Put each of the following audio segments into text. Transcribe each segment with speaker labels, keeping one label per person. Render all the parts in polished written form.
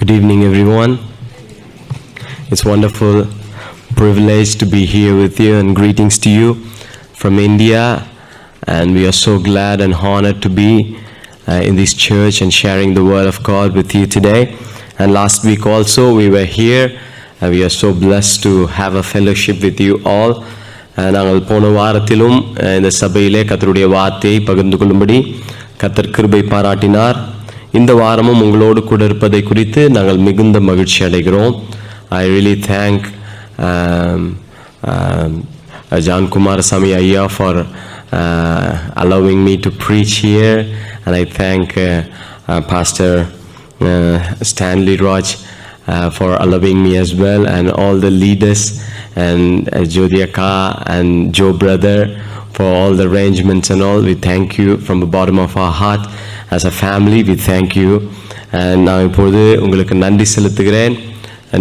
Speaker 1: Good evening, everyone. It's a wonderful privilege to be here with you, and greetings to you from India. And we are so glad and honored to be in this church and sharing the word of God with you today. And last week also we were here, and we are so blessed to have a fellowship with you all. நாங்கள் போன வாரத்திலும் இந்த சபையிலே கர்த்தருடைய வார்த்தையை பகிர்ந்து கொள்ளும்படி கர்த்தர் கிருபை பாராட்டினார். இந்த வாரமும் உங்களோடு கூட இருப்பதை குறித்து நாங்கள் மிகுந்த மகிழ்ச்சி அடைகிறோம். I really thank John Kumarasamy Ayya for allowing me to preach here, and I thank Pastor Stanley Raj for allowing me as well, and all the leaders, and Jodi Akka and Joe brother for all the arrangements and all. We thank you from the bottom of our heart. As a family, we thank you. And நான் இப்பொழுது உங்களுக்கு நன்றி செலுத்துகிறேன்.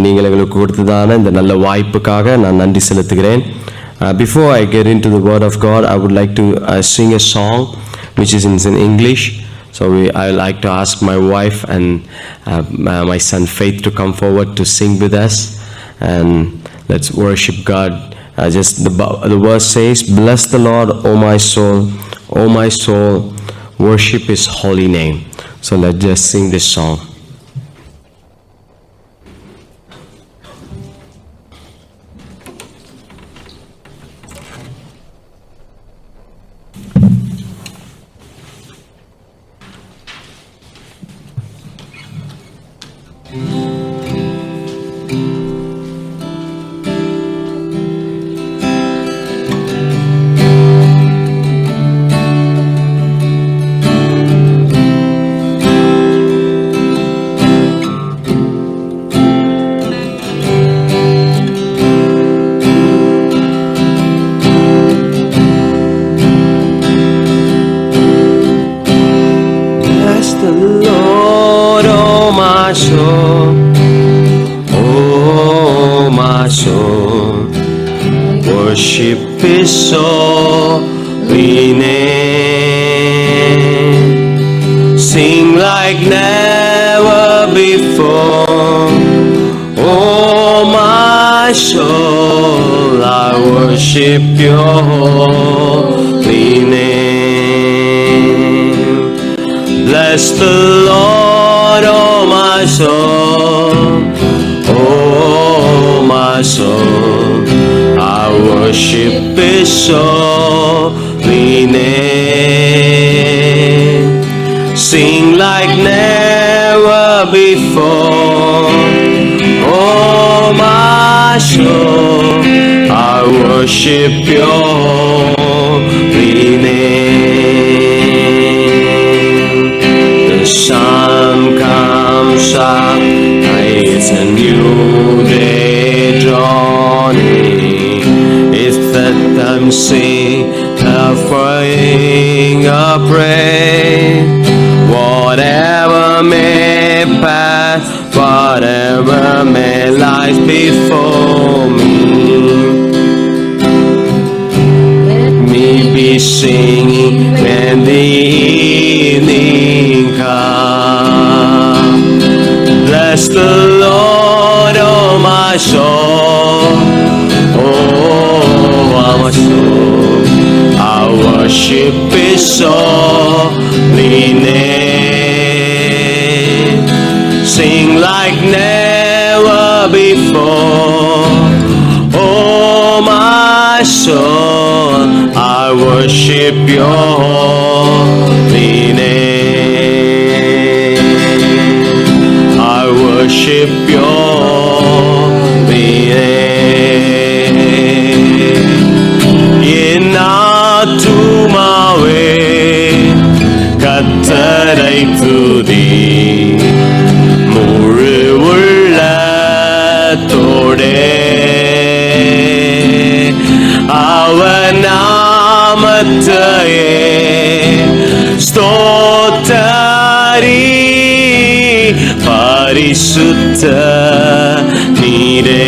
Speaker 1: நீங்கள் எங்களுக்கு கொடுத்ததான இந்த நல்ல வாய்ப்புக்காக நான் நன்றி செலுத்துகிறேன். Before I get into the word of God, I would like to sing a song which is in English. So I would like to ask my wife and my son Faith to come forward to sing with us, and let's worship God. Just the verse says, "Bless the Lord, O my soul, worship His holy name." So let's just sing this song. Worship His holy name. Sing like never before. Oh my soul, I worship Your holy name. Bless the Lord, oh my soul. Oh my soul, I worship His holy name. Sing like never before. Oh my soul, I worship Your holy name. The sun comes up, it's a new day dawning. It's that I'm singing, offering a praise. Whatever may pass, whatever may lie before me, let me be singing when the evening comes. Bless the Lord, oh my soul. Oh, my soul, I worship His holy name. Sing like never before. Oh, my soul, I worship Your holy name. I worship Your holy name. என் ஆத்துமாவே கர்த்தரை துதி, முழு உள்ளத்தோடே அவர் நாமத்தையே ஸ்தோத்தரி. பரிசுத்த நீரே.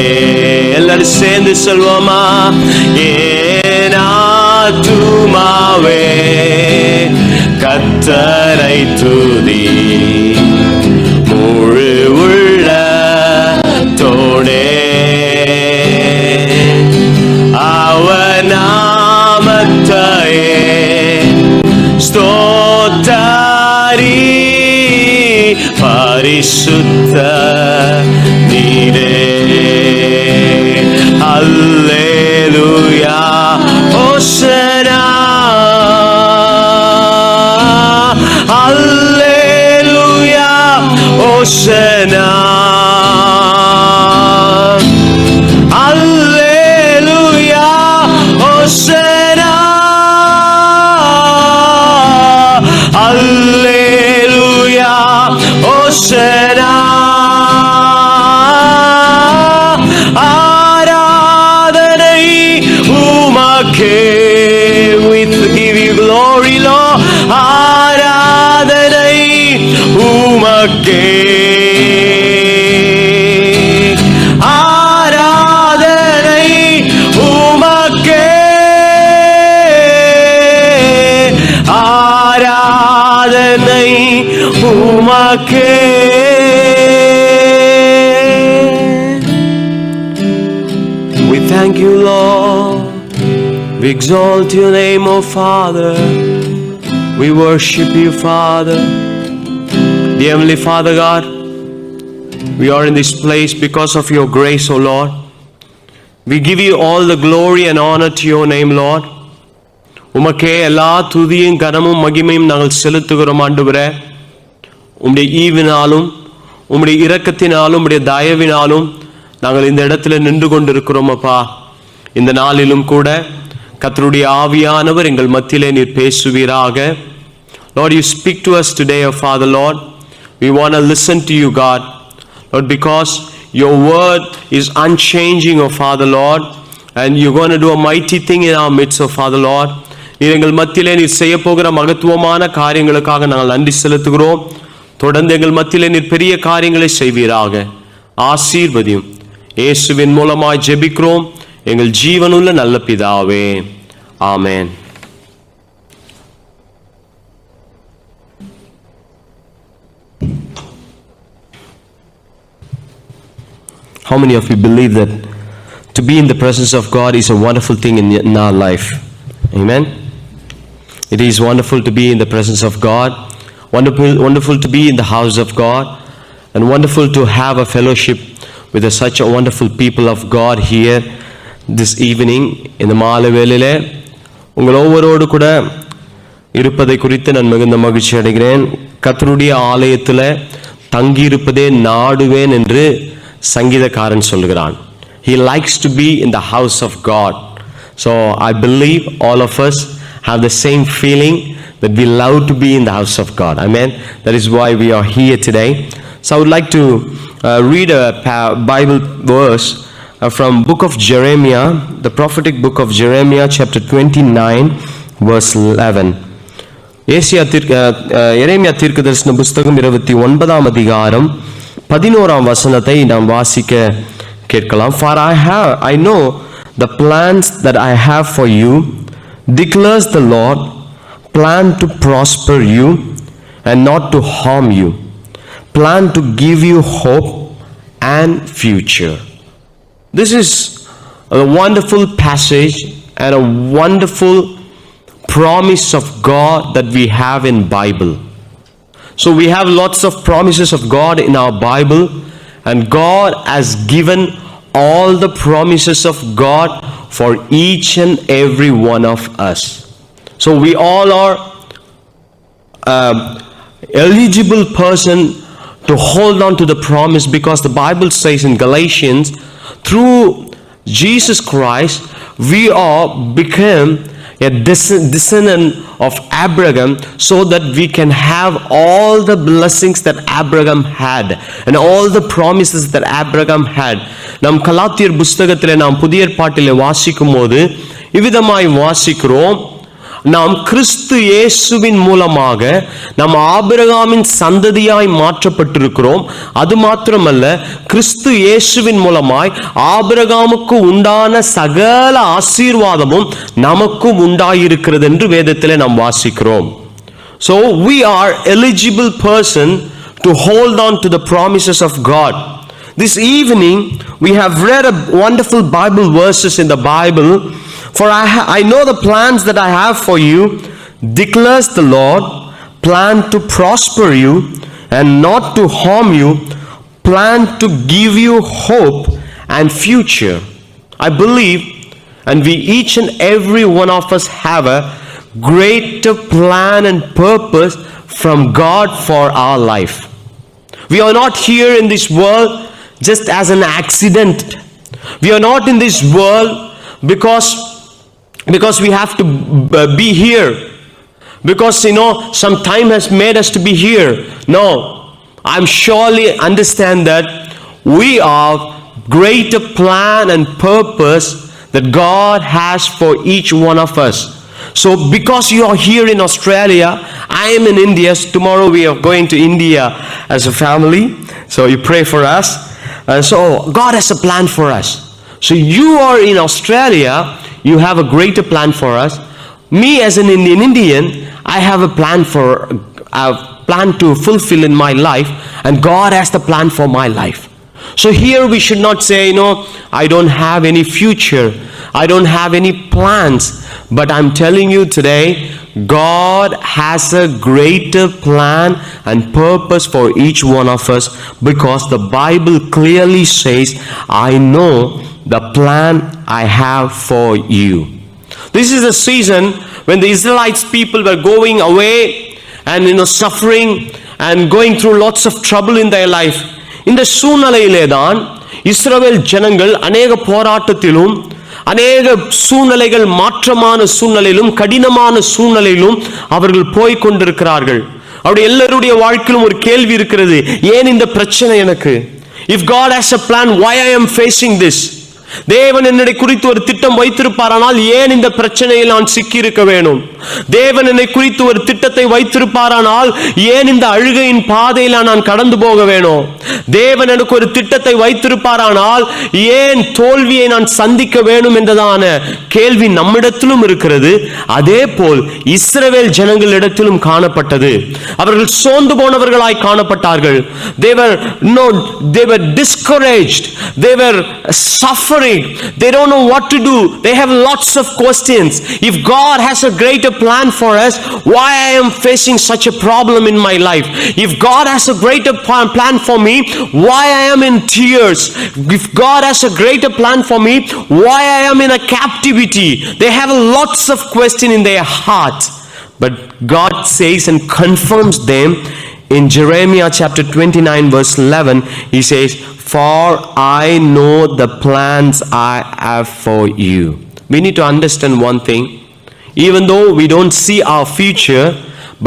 Speaker 1: எல்லாரும் சேர்ந்து சொல்வோமா? என் ஆத்துமாவே கர்த்தரை துதி, முழு உள்ள பரிசுத்த நீரே. அல்லேலூயா ஓசனா, அல்லேலூயா ஓசனா, அல்லேலூயா ஓசனா, அல்லேலூயா ஓசனா. ஆராதனை உமக்கே, we give you glory Lord. ஆராதனை உமக்கே, ஆராதனை உமக்கே, ஆராதனை உமக்கே. We thank you Lord, we exalt your name O Father, we worship you Father. Dear Heavenly Father God, we are in this place because of your grace O Lord. We give you all the glory and honor to your name Lord. உமக்கே எல்லா துதியும் கனமும் மகிமையும் நாங்கள் செலுத்துகிறோம் ஆண்டவரே. உம்முடைய ஈவினாலும் உம்முடைய இரக்கத்தினாலும் உம்முடைய தயவினாலும் நாங்கள் இந்த இடத்துல நின்று கொண்டிருக்கிறோம் அப்பா. இந்த நாளிலும் கூட கர்த்தருடைய ஆவியானவர் எங்கள் மத்தியிலே நீர் பேசுவீராக. Lord, you speak to us today, O Father Lord. We want to listen to you God, Lord, because your word is unchanging, O Father Lord, and you're going to do a mighty thing in our midst, O Father Lord. நீர் எங்கள் மத்தியிலே நீர் செய்ய போகிற மகத்துவமான காரியங்களுக்காக நாங்கள் நன்றி செலுத்துகிறோம். தொடர்ந்து எங்கள் மத்தியிலே நீர் பெரிய காரியங்களை செய்வீராக. ஆசீர்வதியும். இயேசுவின் மூலமாய் ஜெபிக்கிறோம் எங்கள் ஜீவனுள்ள நல்ல பிதாவே, ஆமென். How many of you believe that to be in the presence of God is a wonderful thing in our life? Amen. It is wonderful to be in the presence of God, wonderful to be in the house of God, and wonderful to have a fellowship with such a wonderful people of God here this evening. இந்த மாலை வேளையிலே உங்கள் ஒவ்வொருவரோடு கூட இருப்பதை குறித்து நான் மிகுந்த மகிழ்ச்சி அடைகிறேன். கர்த்தருடைய ஆலயத்தில் தங்கியிருப்பதே நாடுவேன் என்று சங்கீதக்காரன் சொல்கிறான். He likes to be in the house of God. So I believe all of us have the same feeling that we love to be in the house of God. Amen. That is why we are here today. So I would like to read a Bible verse from book of Jeremiah, the prophetic book of Jeremiah, chapter 29, verse 11. எரேமியா தீர்க்கதரிசன புஸ்தகம் 29ஆம் அதிகாரம் 11ஆம் வசனத்தை நாம் வாசிக்க கேட்கலாம். For I know the plans that I have for you, declares the Lord, plan to prosper you and not to harm you, plan to give you hope and future. This is a wonderful passage and a wonderful promise of God that we have in Bible. So we have lots of promises of God in our Bible, and God has given all the promises of God for each and every one of us. So we all are eligible person to hold on to the promise, because the Bible says in Galatians, through Jesus Christ we are become a descendant of Abraham, so that we can have all the blessings that Abraham had and all the promises that Abraham had. நாம் கலாத்தியர் புஸ்தகத்திலே நாம் புதிய ஏற்பாட்டிலே வாசிக்கும் போது இவ்விதமாய் வாசிக்கிறோம், நாம் கிறிஸ்து இயேசுவின் மூலமாக நாம் ஆபிரகாமின் சந்ததியாய் மாற்றப்பட்டிருக்கிறோம். அது மாத்திரமல்ல, கிறிஸ்து இயேசுவின் மூலமாய் ஆபிரகாமுக்கு உண்டான சகல ஆசீர்வாதமும் நமக்கும் உண்டாயிருக்கிறது என்று வேதத்திலே நாம் வாசிக்கிறோம். So we are eligible person to hold on to the promises of God. This evening we have read a wonderful Bible verses in the Bible. For I know the plans that I have for you, declares the Lord, plan to prosper you and not to harm you, plan to give you hope and future. I believe, and we each and every one of us have a greater plan and purpose from God for our life. We are not here in this world just as an accident. We are not in this world because we have to be here, because some time has made us to be here. No, I'm surely understand that we are greater plan and purpose that God has for each one of us. So because you are here in Australia, I am in India. So tomorrow we are going to India as a family. So you pray for us. So God has a plan for us. So you are in Australia, you have a greater plan for us. Me as an Indian, I have a plan to fulfill in my life, and God has the plan for my life. So here we should not say, I don't have any future, I don't have any plans. But I'm telling you today, God has a greater plan and purpose for each one of us, because the Bible clearly says, I know the plan I have for you. This is a season when the Israelites people were going away and suffering and going through lots of trouble in their life. இந்த சூழ்நிலையிலே தான் இஸ்ரவேல் ஜனங்கள் அநேக போராட்டத்திலும் அநேக சூழ்நிலைகள் மாற்றமான சூழ்நிலையிலும் கடினமான சூழ்நிலையிலும் அவர்கள் போய் கொண்டிருக்கிறார்கள். அவருடைய எல்லாருடைய வாழ்க்கையிலும் ஒரு கேள்வி இருக்கிறது, ஏன் இந்த பிரச்சனை எனக்கு? If God has a plan, why I am facing this? தேவன் என்னை குறித்து ஒரு திட்டம் வைத்திருப்பாரானால் ஏன் இந்த பிரச்சனையில் நான் சிக்கி இருக்க வேணும்? தேவன் என்னை குறித்து ஒரு திட்டத்தை வைத்திருப்பாரானால் ஏன் இந்த அழுகையின் பாதையில் நான் கடந்து போக வேணும்? தேவன் எனக்கு ஒரு திட்டத்தை வைத்திருப்பாரானால் ஏன் தோல்வியை நான் சந்திக்க வேணும் என்றதான கேள்வி நம்மிடத்திலும் இருக்கிறது. அதே போல் இஸ்ரவேல் ஜனங்களிடத்திலும் காணப்பட்டது. அவர்கள் சோர்ந்து போனவர்களாய் காணப்பட்டார்கள். They were discouraged. They were suffering. They don't know what to do. They have lots of questions. If God has a greater plan for us, why I am facing such a problem in my life? If God has a greater plan for me, why I am in tears? If God has a greater plan for me, why I am in a captivity? They have lots of questions in their heart. But God says and confirms them in Jeremiah chapter 29 verse 11. He says, for I know the plans I have for you. We need to understand one thing. Even though we don't see our future,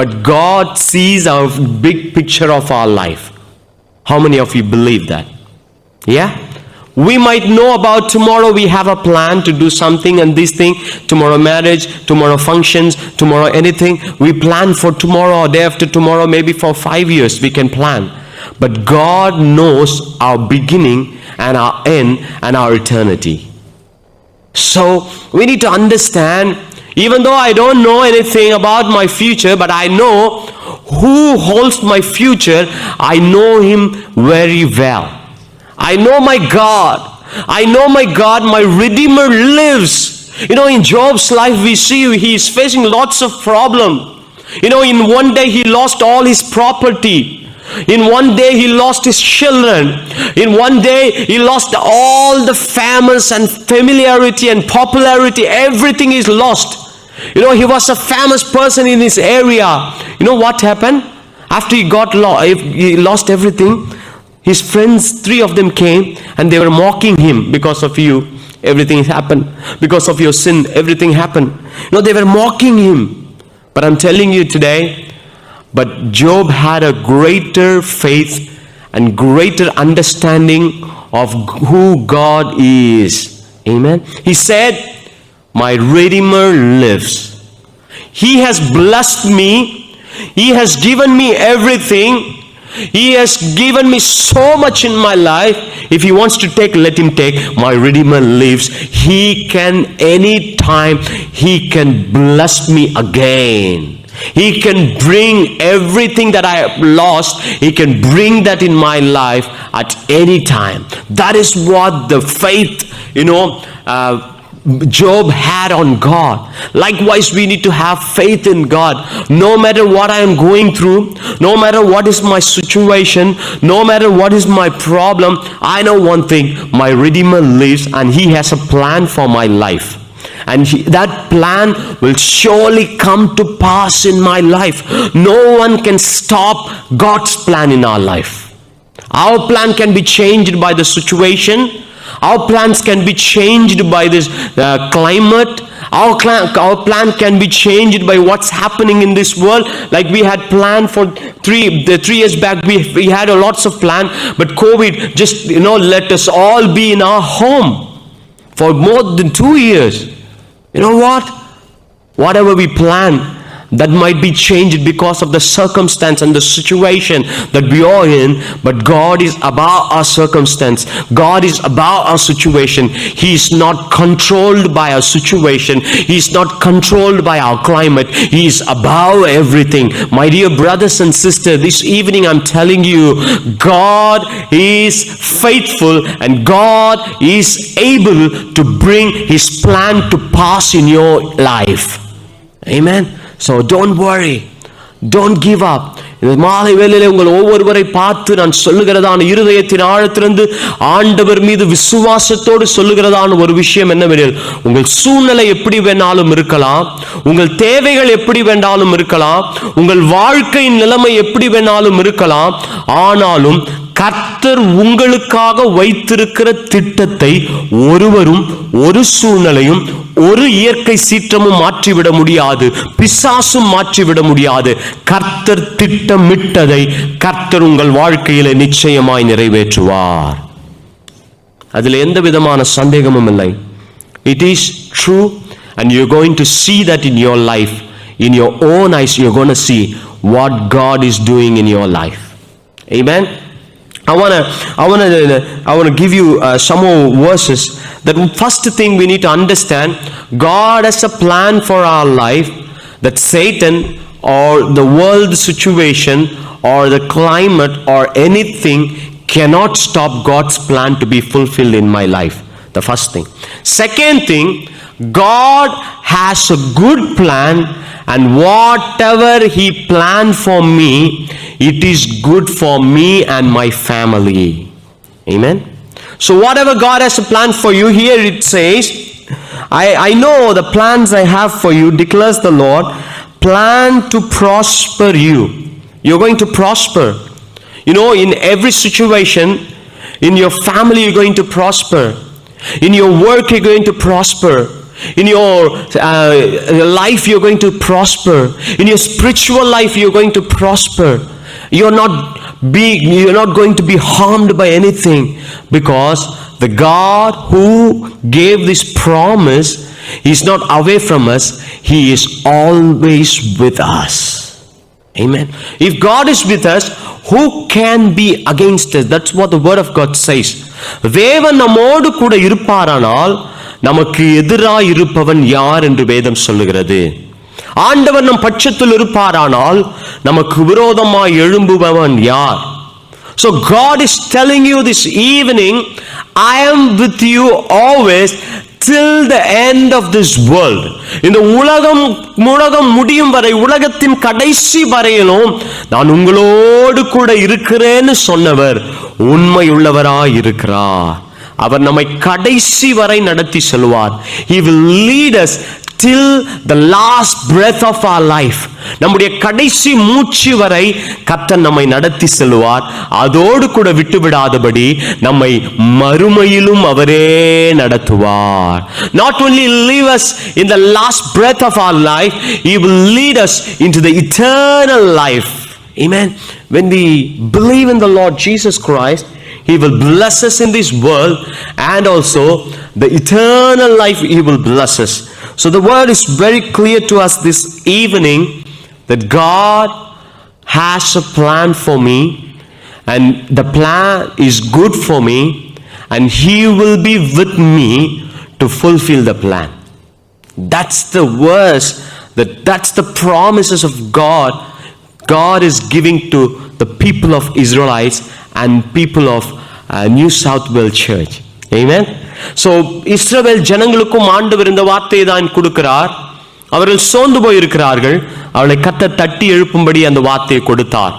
Speaker 1: but God sees our big picture of our life. How many of you believe that? Yeah? We might know about tomorrow, we have a plan to do something and this thing, tomorrow marriage, tomorrow functions, tomorrow anything. We plan for tomorrow or day after tomorrow, maybe for 5 years we can plan. But God knows our beginning and our end and our eternity. So we need to understand, even though I don't know anything about my future, but I know who holds my future. I know Him very well. I know my God. I know my God, my Redeemer lives. In Job's life we see he is facing lots of problems. In one day he lost all his property. In one day he lost his children. In one day he lost all the famous and familiarity and popularity. Everything is lost. He was a famous person in his area. What happened? After he lost everything, his friends, 3 of them came and they were mocking him. Because of you, everything happened. Because of your sin, everything happened. They were mocking him. But I'm telling you today, but Job had a greater faith and greater understanding of who God is. Amen. He said, my Redeemer lives. He has blessed me. He has given me everything. He has given me so much in my life. If He wants to take, let Him take. My Redeemer lives. He can anytime, He can bless me again. He can bring everything that I have lost. He can bring that in my life at any time. That is what the faith, Job had on God. Likewise, we need to have faith in God. No matter what I am going through, no matter what is my situation, no matter what is my problem, I know one thing: my Redeemer lives and He has a plan for my life. And that plan will surely come to pass in my life. No one can stop God's plan in our life. Our plan can be changed by the situation. Our plans can be changed by this climate. Our plan can be changed by what's happening in this world. Like we had planned for 3 years back, we had lots of plan, but COVID just let us all be in our home for more than 2 years. You know what? Whatever we plan, that might be changed because of the circumstance and the situation that we are in. But God is above our circumstance. God is above our situation. He is not controlled by our situation. He is not controlled by our climate. He is above everything. My dear brothers and sisters, this evening I'm telling you, God is faithful and God is able to bring His plan to pass in your life. Amen. So don't worry. Don't give up. இந்த மாலை வேளையிலே உங்கள் ஒவ்வொருவரை பார்த்து நான் சொல்லுகிறதான இருதயத்தின் ஆழத்திலிருந்து ஆண்டவர் மீது விசுவாசத்தோடு சொல்லுகிறதான ஒரு விஷயம் என்னவெனில், உங்கள் சூழ்நிலை எப்படி வேணாலும் இருக்கலாம், உங்கள் தேவைகள் எப்படி வேணாலும் இருக்கலாம், உங்கள் வாழ்க்கையின் நிலைமை எப்படி வேணாலும் இருக்கலாம், ஆனாலும் கர்த்தர் உங்களுக்காக வைத்திருக்கிற திட்டத்தை ஒருவரும் ஒரு சூழ்நிலையும் ஒரு இயற்கை சீற்றமும் மாற்றிவிட முடியாது, பிசாசும் மாற்றிவிட முடியாது. கர்த்தர் திட்டமிட்டதை கர்த்தர் உங்கள் வாழ்க்கையில நிச்சயமாய் நிறைவேற்றுவார். அதில் எந்த விதமான சந்தேகமும் இல்லை. It is true and you're going to see that in your life. In your own eyes you're going to see what God is doing in your life. Amen. I want to give you some more verses. That first thing we need to understand, God has a plan for our life, that Satan or the world situation or the climate or anything cannot stop God's plan to be fulfilled in my life. The first thing. Second thing, God has a good plan, and whatever He planned for me, it is good for me and my family. Amen. So whatever God has a plan for you, here it says, I know the plans I have for you, declares the Lord, plan to prosper you. You're going to prosper. In every situation, in your family you're going to prosper. In your work you're going to prosper. In your life you're going to prosper. In your spiritual life you're going to prosper. You're not going to be harmed by anything, because the God who gave this promise is not away from us. He is always with us. Amen. If God is with us, who can be against us? That's what the word of God says. தேவன் நம்மோடு கூட இருப்பாரானால் நமக்கு எதிராய் இருப்பவன் யார் என்று வேதம் சொல்லுகிறது. ஆண்டவர் நம் பட்சத்தில் இருப்பாரானால் நமக்கு விரோதமாய் எழும்புபவன் யார்? So God is telling you this evening, I am with you always till the end of this world. இந்த உலகம் முடியும் வரை, உலகத்தின் கடைசி வரையிலும் நான் உங்களோடு கூட இருக்கிறேன்னு சொன்னவர் உண்மையுள்ளவராய் இருக்கிறார். அவர் நம்மை கடைசி வரை நடத்தி செல்வார். He will lead us till the last breath of our life. நம்முடைய கடைசி மூச்சு வரை கர்த்தர் நம்மை நடத்தி செல்வார். அதோடு கூட விட்டுவிடாதபடி நம்மை மறுமையிலும் அவரே நடத்துவார். Not only leave us in the last breath of our life, He will lead us into the eternal life. Amen. When we believe in the Lord Jesus Christ, He will bless us in this world, and also the eternal life He will bless us. So the word is very clear to us this evening that God has a plan for me, and the plan is good for me, and He will be with me to fulfill the plan. That's the verse, that's the promises of God. God is giving to the people of Israelites and people of New South Wales Church. Amen. So இஸ்ரவேல் ஜனங்களுக்கும் ஆண்டவர் இந்த வார்த்தையை தான் கொடுக்கிறார். அவர்கள் சோர்ந்து போய் இருக்கிறார்கள். அவளை கர்த்தர் தட்டி எழுப்பும்படி அந்த வார்த்தையை கொடுத்தார்.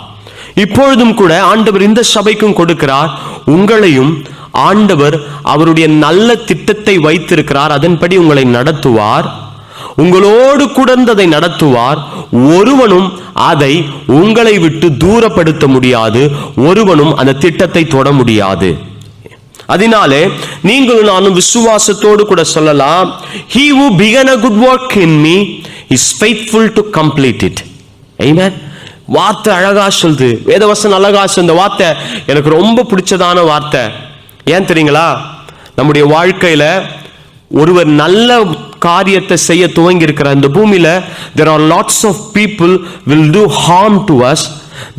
Speaker 1: இப்பொழுதும் கூட ஆண்டவர் இந்த சபைக்கும் கொடுக்கிறார். உங்களையும் ஆண்டவர் அவருடைய நல்ல திட்டத்தை வைத்திருக்கிறார். அதன்படி உங்களை நடத்துவார். உங்களோடு கூட அதை நடத்துவார். ஒருவனும் அதை உங்களை விட்டு தூரப்படுத்த முடியாது. ஒருவனும் அந்த திட்டத்தை தொட முடியாது. அதனாலே நீங்களும் நானும் விசுவாசத்தோடு கூட சொல்லலாம், he who began a good work in me is faithful to complete it. Amen. வார்த்தை அழகா சொல்லுது, வேதவசனம் அழகா சொல்லுது. இந்த வார்த்தை எனக்கு ரொம்ப பிடிச்சதான வார்த்தை. ஏன் தெரியுங்களா? நம்முடைய வாழ்க்கையில ஒருவர் நல்ல காரியத்தை செய்ய துவங்கி இருக்கிற இந்த பூமியில there are lots of people will do harm to us.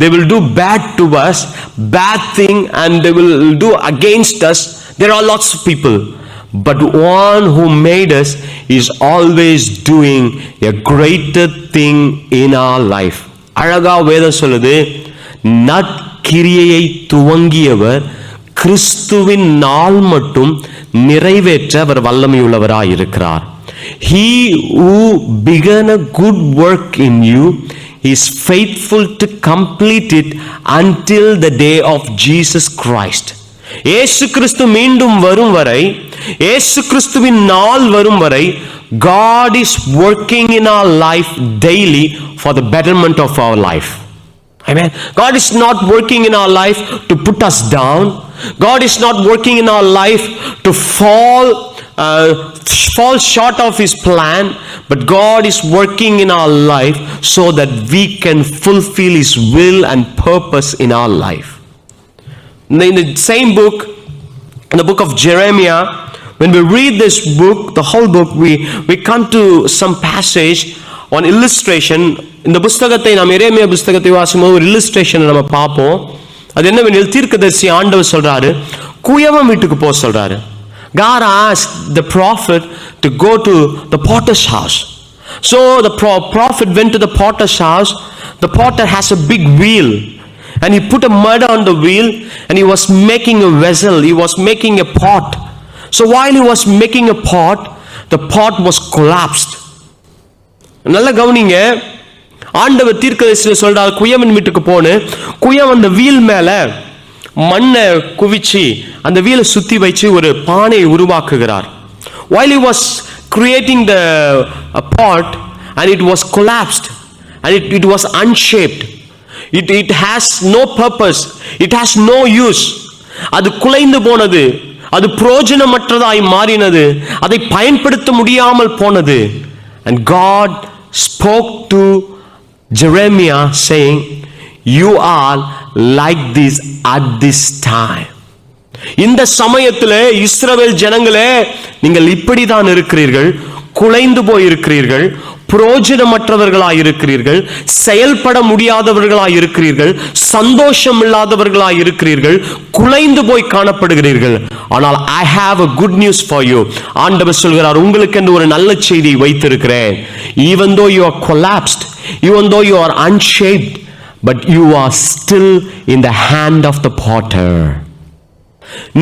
Speaker 1: They will do bad to us, bad thing, and they will do against us. There are lots of people, but one who made us is always doing a greater thing in our life. அழகா வேதம் சொல்லுது, நற்கிரியையை துவங்கியவர் கிறிஸ்துவின் நாள் மட்டும் நிறைவேற்ற அவர் வல்லமையுள்ளவராய் இருக்கிறார். He who began a good work in you is faithful to complete it until the day of Jesus Christ. இயேசு கிறிஸ்து மீண்டும் வரும் வரை, இயேசு கிறிஸ்துவின் நாள் வரும் வரை, God is working in our life daily for the betterment of our life. Amen. God is not working in our life to put us down. God is not working in our life to fall short of his plan, but God is working in our life so that we can fulfill his will and purpose in our life. In the same book, in the book of Jeremiah, when we read this book, the whole book, we come to some passage on illustration. இந்த புத்தகத்தை நாம் எரேமியா புத்தகத்தை வாசிக்கும்போது ஒரு illustration நம்ம பார்ப்போம். அது என்னவெனில், தீர்க்கதரிசி ஆண்டவர் சொல்றாரு, குயவன் வீட்டுக்கு போக சொல்றாரு. God asked the prophet to go to the potter's house. So the prophet went to the potter's house. The potter has a big wheel, and he put a mud on the wheel, and he was making a vessel. He was making a pot. So while he was making a pot, the pot was collapsed. நல்ல கவனிங்க, ஆண்டவர் தீர்க்கதரிசி சொல்றார், குயவன் வீட்டுக்கு போன்னு. குயவன் அந்த wheel மேல மண்ணை குவிச்சு அந்த வீலை சுத்தி வச்சு ஒரு பானையை உருவாக்குகிறார். While he was creating the pot, and it was collapsed, and it was unshaped. It has no purpose. It has no use. அது குலைந்து போனது, அது பிரயோஜனமற்றதாய் மாறினது, அதை பயன்படுத்த முடியாமல் போனது. And God spoke to Jeremiah saying, you are like this at this time. இந்த சமயத்திலே இஸ்ரவேல் ஜனங்களே, நீங்கள் இப்படிதான் இருக்கிறீர்கள், குலைந்து போய் இருக்கிறீர்கள், பிரயோஜனமற்றவர்களாய் இருக்கிறீர்கள், செயல்பட முடியாதவர்களாய் இருக்கிறீர்கள், சந்தோஷம் இல்லாதவர்களாய் இருக்கிறீர்கள், குலைந்து போய் காணப்படுகிறீர்கள். ஆனால் I have a good news for you. ஆண்டவர் சொல்கிறார், உங்களுக்கு என்று ஒரு நல்ல செய்தியை வைத்திருக்கிறேன். Even though you are collapsed, even though you are unshaped, but you are still in the hand of the potter.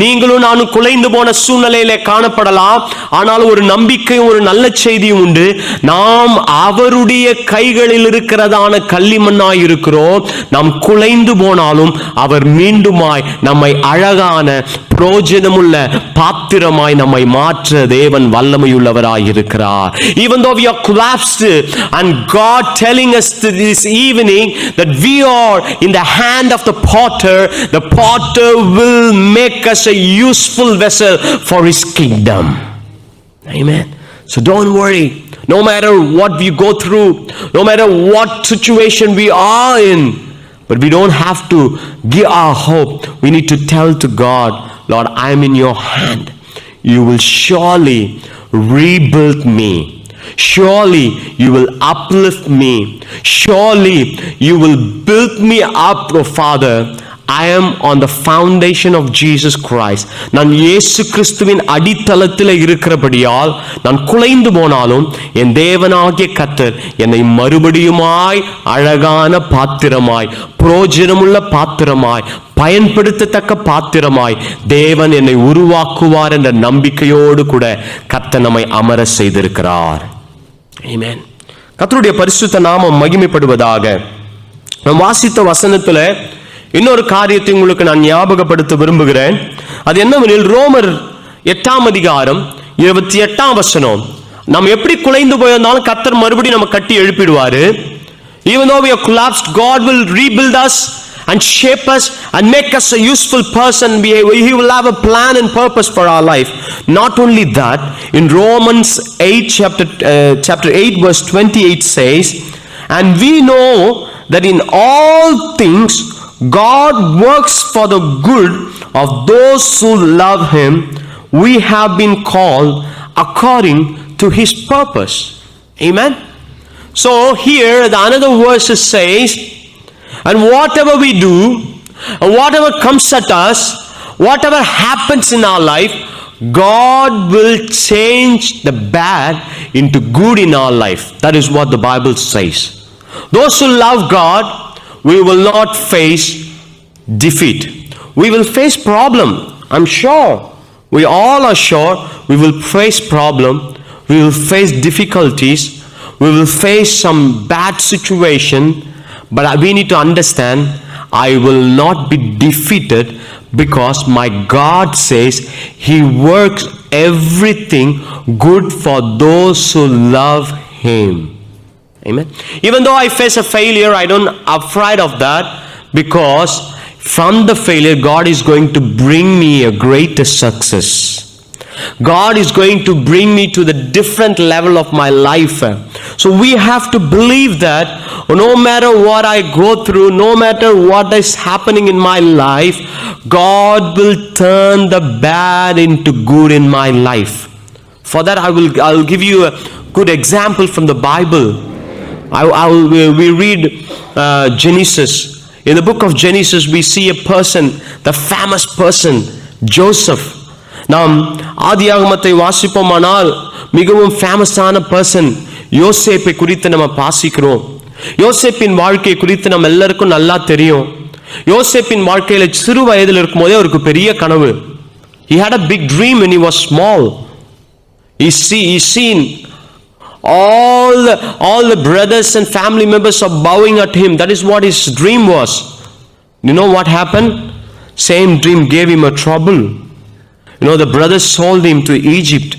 Speaker 1: நீங்களும் நானும் குலைந்து போன சூழ்நிலையிலே காணப்படலாம். ஆனால் ஒரு நம்பிக்கையும் ஒரு நல்ல செய்தியும் உண்டு. நாம் அவருடைய கைகளில் இருக்கிறதான களிமண்ணாய் இருக்கிறோம். நாம் குலைந்து போனாலும் அவர் மீண்டுமாய் நம்மை அழகான பிரயோஜனமுள்ள பாத்திரமாய் நம்மை மாற்ற தேவன் வல்லமையுள்ளவராய் இருக்கிறார். Even though we are collapsed, and God telling us this evening that we are in the hand of the potter will make us a useful vessel for his kingdom. Amen. So don't worry. No matter what we go through, no matter what situation we are in, but we don't have to give our hope. We need to tell to God, Lord, I am in your hand. You will surely rebuild me. Surely you will uplift me. Surely you will build me up, oh Father, I am on the foundation of Jesus Christ. நான் இயேசு கிறிஸ்துவின் அடித்தளத்தில் இருக்கிறபடியால் நான் குலைந்து போனாலும் என் தேவனாகிய கர்த்தர் என்னை மறுபடியுமாய் அழகான பாத்திரமாய், பிரயோஜனமுள்ள பாத்திரமாய், பயன்படுத்தத்தக்க பாத்திரமாய் தேவன் என்னை உருவாக்குவார் என்ற நம்பிக்கையோடு கூட கர்த்தர் நம்மை அமர செய்திருக்கிறார். ஆமென். கர்த்தருடைய பரிசுத்த நாமம் மகிமைப்படுவதாக. நாம் வாசித்த வசனத்துல இன்னொரு காரியத்தை உங்களுக்கு நான் ஞாபகப்படுத்த விரும்புகிறேன். அது என்னவெனில் ரோமர் 8ஆம் அதிகாரம் 28ஆம் வசனம். நாம் எப்படி குலைந்து போயிருந்தாலும் கர்த்தர் மறுபடியும் நம்ம கட்டி எழுப்பிடுவாரு. Even though we are collapsed, God will rebuild us and shape us and make us a useful person. He will have a plan and purpose for our life. Not only that, in Romans 8 chapter 8 verse 28 says, and we know that in all things God works for the good of those who love him, we have been called according to his purpose. Amen. So here the another verse says, and whatever we do, and whatever comes at us, whatever happens in our life, God will change the bad into good in our life. That is what the Bible says. Those who love God, we will not face defeat. We will face problem. I'm sure. We all are sure we will face problem. We will face difficulties. We will face some bad situation. But we need to understand, I will not be defeated because my God says he works everything good for those who love him. Amen. Even though I face a failure, I don't afraid of that, because from the failure God is going to bring me a greater success. God is going to bring me to the different level of my life. So we have to believe that no matter what I go through, no matter what is happening in my life, God will turn the bad into good in my life. For that I'll give you a good example from the Bible. We read Genesis. In the book of Genesis, we see a person, the famous person, Joseph. நாம் ஆதியாகமத்தை வாசிப்போமானால் மிகவும் ஃபேமஸான person யோசேப்பை குறித்து நம்ம வாசிக்கிறோம். யோசேப்பின் வாழ்க்கை குறித்து நம்ம எல்லாருக்கும் நல்லா தெரியும். யோசேப்பின் வாழ்க்கையில சிறு வயதில் இருக்கும் போதே அவருக்கு பெரிய கனவு. He had a big dream when he was small. He seen all the brothers and family members are bowing at him. That is what his dream was. You know what happened? Same dream gave him a trouble. You know, the brothers sold him to Egypt.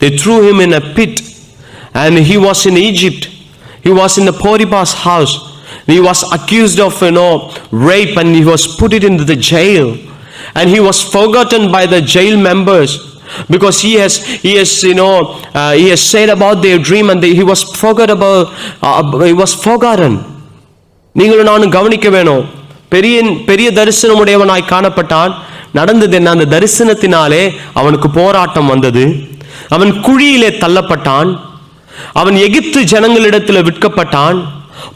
Speaker 1: They threw him in a pit, and he was in Egypt. He was in the Potiphar's house. He was accused of rape, and he was put into the jail, and he was forgotten by the jail members. Because he has said about their dream, and he was forgotten. நீங்களும் நானும் கவனிக்க வேணும். பெரிய தரிசனமுடையவனாய் காணப்பட்டான். நடந்தது என்ன? அந்த தரிசனத்தினாலே அவனுக்கு போராட்டம் வந்தது. அவன் குழியிலே தள்ளப்பட்டான். அவன் எகிப்து ஜனங்களிடத்தில் விற்கப்பட்டான்.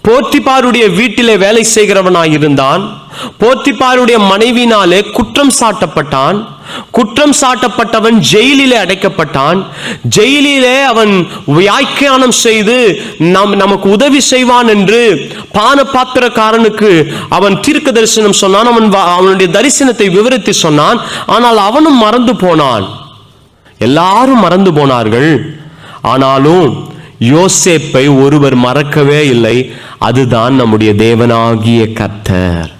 Speaker 1: போத்திபாருடைய வீட்டிலே வேலை செய்கிறவனாய் இருந்தான். போத்திபாருடைய மனைவினாலே குற்றம் சாட்டப்பட்டான். குற்றம் சாட்டப்பட்டவன் ஜெயிலிலே அடைக்கப்பட்டான். ஜெயிலிலே அவன் வியாக்கியானம் செய்து நமக்கு உதவி செய்வான் என்று பான பாத்திரக்காரனுக்கு அவன் தீர்க்க தரிசனம் சொன்னான். அவனுடைய தரிசனத்தை விவரித்து சொன்னான். ஆனால் அவனும் மறந்து போனான். எல்லாரும் மறந்து போனார்கள். ஆனாலும் யோசேப்பை ஒருவர் மறக்கவே இல்லை. அதுதான் நம்முடைய தேவனாகிய கர்த்தர்.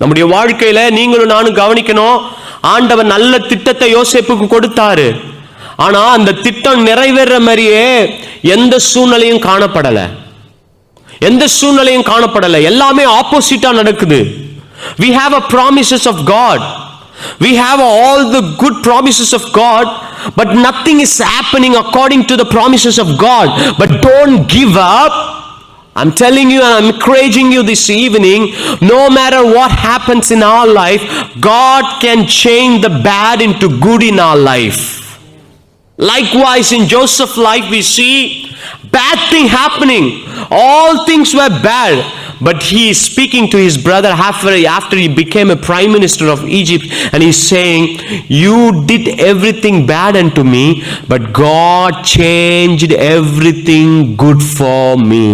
Speaker 1: நம்முடைய வாழ்க்கையில நீங்களும் நானும் கவனிக்கணும். ஆண்டவர் நல்ல திட்டத்தை யோசேப்புக்கு கொடுத்தாரு. ஆனா அந்த திட்டம் நிறைவேற மாதிரியே எந்த சூழ்நிலையும் காணப்படல. எல்லாமே ஆப்போசிட்டா நடக்குது. We have a promises of God. We have all the good promises of God, but nothing is happening according to the promises of God. But don't give up. I'm telling you and I'm encouraging you this evening, no matter what happens in our life, God can change the bad into good in our life. Likewise, in Joseph's life, we see bad thing happening. All things were bad. but he is speaking to his brother after he became a prime minister of Egypt, and he's saying, you did everything bad unto me, but God changed everything good for me.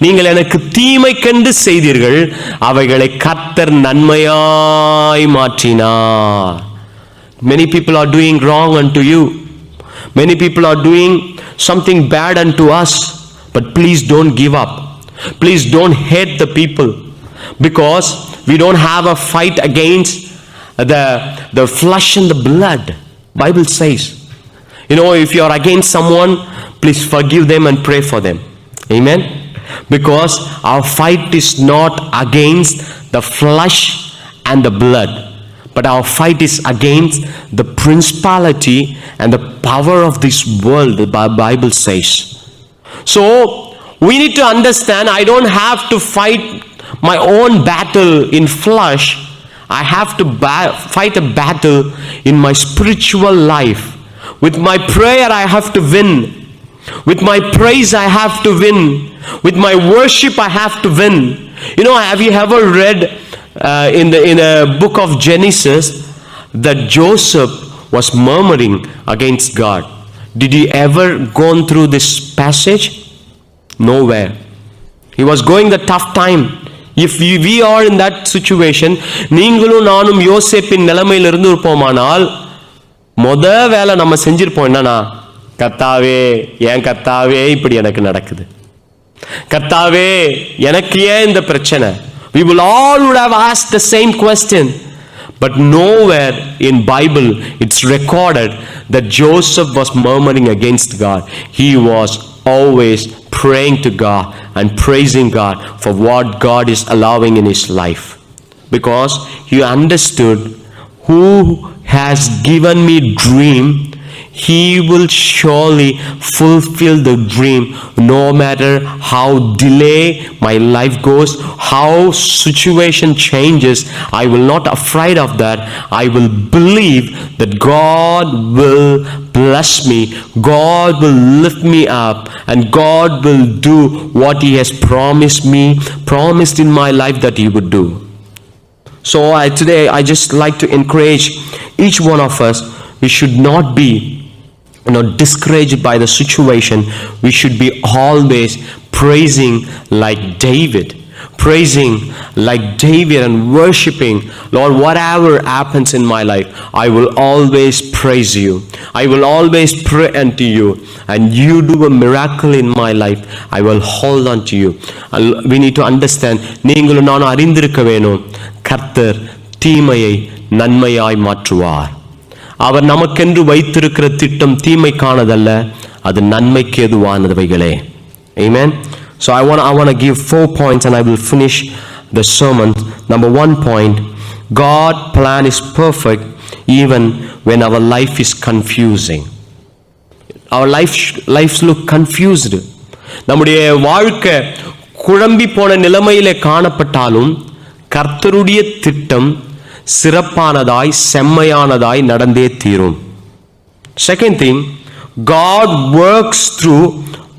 Speaker 1: நீங்கள் எனக்கு தீமை கண்டு செய்தீர்கள், அவைகளை கர்த்தர் நன்மையாய் மாற்றினார். Many people are doing wrong unto you. Many people are doing something bad unto us. But please don't give up. Please don't hate the people, because we don't have a fight against the flesh and the blood. Bible says, if you are against someone, please forgive them and pray for them. Amen. Because our fight is not against the flesh and the blood, but our fight is against the principality and the power of this world, the Bible says. So we need to understand, I don't have to fight my own battle in flesh. I have to fight a battle in my spiritual life. With my prayer I have to win. With my praise I have to win. With my worship I have to win. Have you ever read in the book of Genesis that Joseph was murmuring against God? Did you ever gone through this passage? Nowhere. He was going the tough time. If we are in that situation, நீங்களும் நானும் யோசேப்பின் நிலைமையில் இருந்து இருப்போமானால், முத வேலை நம்ம செஞ்சிருப்போம் என்னன்னா, கர்த்தாவே, ஏன் கர்த்தாவே இப்படி எனக்கு நடக்குது, கர்த்தாவே எனக்கு ஏன் இந்த பிரச்சனை? We will all would have asked the same question. But nowhere in Bible it's recorded that Joseph was murmuring against God. He was always praying to God and praising God for what God is allowing in his life, because he understood, who has given me dream, he will surely fulfill the dream, no matter how delay my life goes, how situation changes. I will not afraid of that. I will believe that God will bless me, God will lift me up, and God will do what he has promised in my life that he would do. So today I just like to encourage each one of us, we should not be discouraged by the situation. We should be always praising like David and worshiping, Lord, whatever happens in my life, I will always praise you, I will always pray unto you, and you do a miracle in my life, I will hold on to you. We need to understand, நீங்களும் நானும் அறிந்திருக்க வேணும், கர்த்தர் தீமையை நன்மையாய் மாற்றுவார். அவர் நமக்கென்று வைத்திருக்கிற திட்டம் தீமைக்கானதல்ல, அது நன்மைக்கு ஏதுவானவைகளே. Amen. So I want to give 4 points and I will finish the sermon. Number 1 point, God's plan is perfect even when our life is confusing. Our lives look confused. நம்முடைய வாழ்க்கை குழம்பி போன நிலைமையிலே காணப்பட்டாலும் கர்த்தருடைய திட்டம் சிறப்பானதாய் செம்மையானதாய் நடந்தே தீரும். Second thing, God works through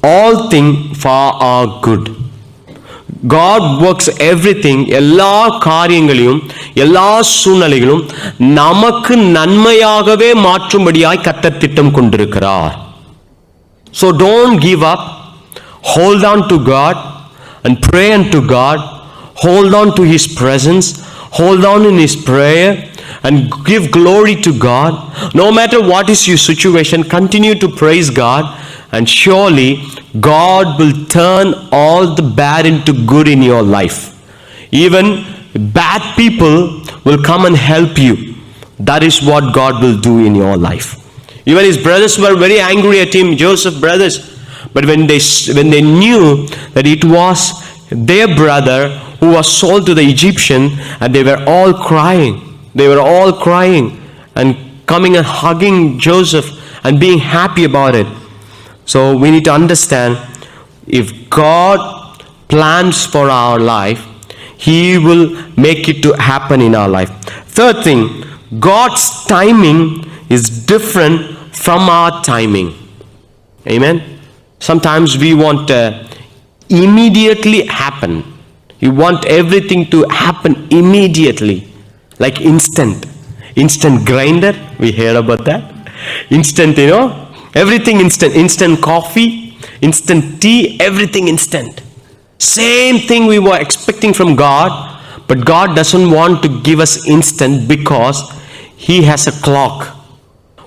Speaker 1: all things for our good. God works everything, எல்லா காரியங்களையும் எல்லா சூழ்நிலைகளும் நமக்கு நன்மையாகவே மாற்றும்படியாய் கர்த்தர் திட்டம் கொண்டிருக்கிறார். So don't give up. Hold on to God and pray unto God. Hold on to his presence. Hold on in his prayer and give glory to God. No matter what is your situation, continue to praise God, and surely God will turn all the bad into good in your life. Even bad people will come and help you. That is what God will do in your life. Even his brothers were very angry at him, Joseph's brothers. But when they knew that it was their brother who was sold to the Egyptian, and they were all crying. They were all crying and coming and hugging Joseph and being happy about it. So we need to understand, if God plans for our life, he will make it to happen in our life. Third thing, God's timing is different from our timing. Amen. Sometimes we want immediately happen. You want everything to happen immediately, like instant grinder. We heard about that. Instant, everything instant. Instant coffee, instant tea, everything instant. Same thing we were expecting from God, but God doesn't want to give us instant because He has a clock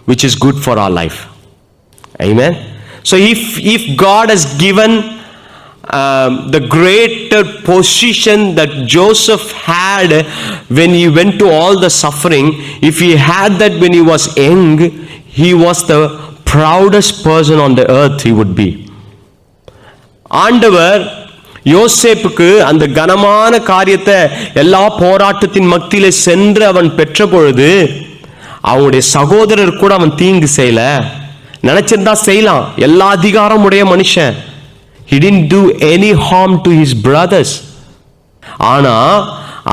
Speaker 1: which is good for our life. Amen. So if God has given the greater position that Joseph had when he went to all the suffering, if he had that when he was young, he was the proudest person on the earth he would be. ஆண்டவர் யோசேப்புக்கு அந்த கனமான காரியத்தை எல்லா போராட்டத்தின் மத்தியிலே சென்று அவன் பெற்ற பொழுது அவனுடைய சகோதரர் கூட அவன் தீங்கு செய்யல. நினைச்சிருந்தா செய்யலாம், எல்லா அதிகாரம் உடைய மனுஷன். He didn't do any harm to his brothers. ஆனா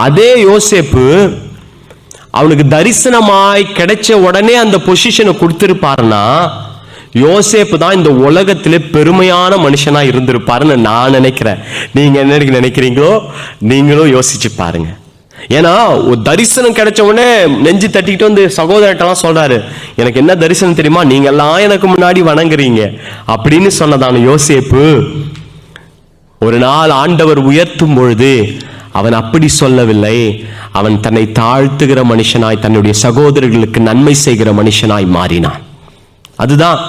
Speaker 1: அதே யோசேப்பு அவனுக்கு தரிசனமாய் கிடைச்ச உடனே அந்த பொசிஷனை கொடுத்திருப்பாருன்னா யோசேப்பு தான் இந்த உலகத்திலே பெருமையான மனுஷனா இருந்திருப்பாருன்னு நான் நினைக்கிறேன். நீங்க என்ன நினைக்கிறீங்களோ நீங்களும் யோசிச்சு பாருங்க. ஏன்னா ஒரு தரிசனம் கிடைச்ச உடனே நெஞ்சு தட்டிக்கிட்டு வந்து சகோதரட்டெல்லாம் சொல்றாரு, எனக்கு என்ன தரிசனம் தெரியுமா, நீங்க எல்லாம் எனக்கு முன்னாடி வணங்குறீங்க அப்படின்னு சொன்னதான யோசேப்பு ஒரு நாள் ஆண்டவர் உயர்த்தும் பொழுது அவன் அப்படி சொல்லவில்லை. அவன் தன்னை தாழ்த்துகிற மனுஷனாய் தன்னுடைய சகோதரர்களுக்கு நன்மை செய்கிற மனுஷனாய் மாறினான். அதுதான்,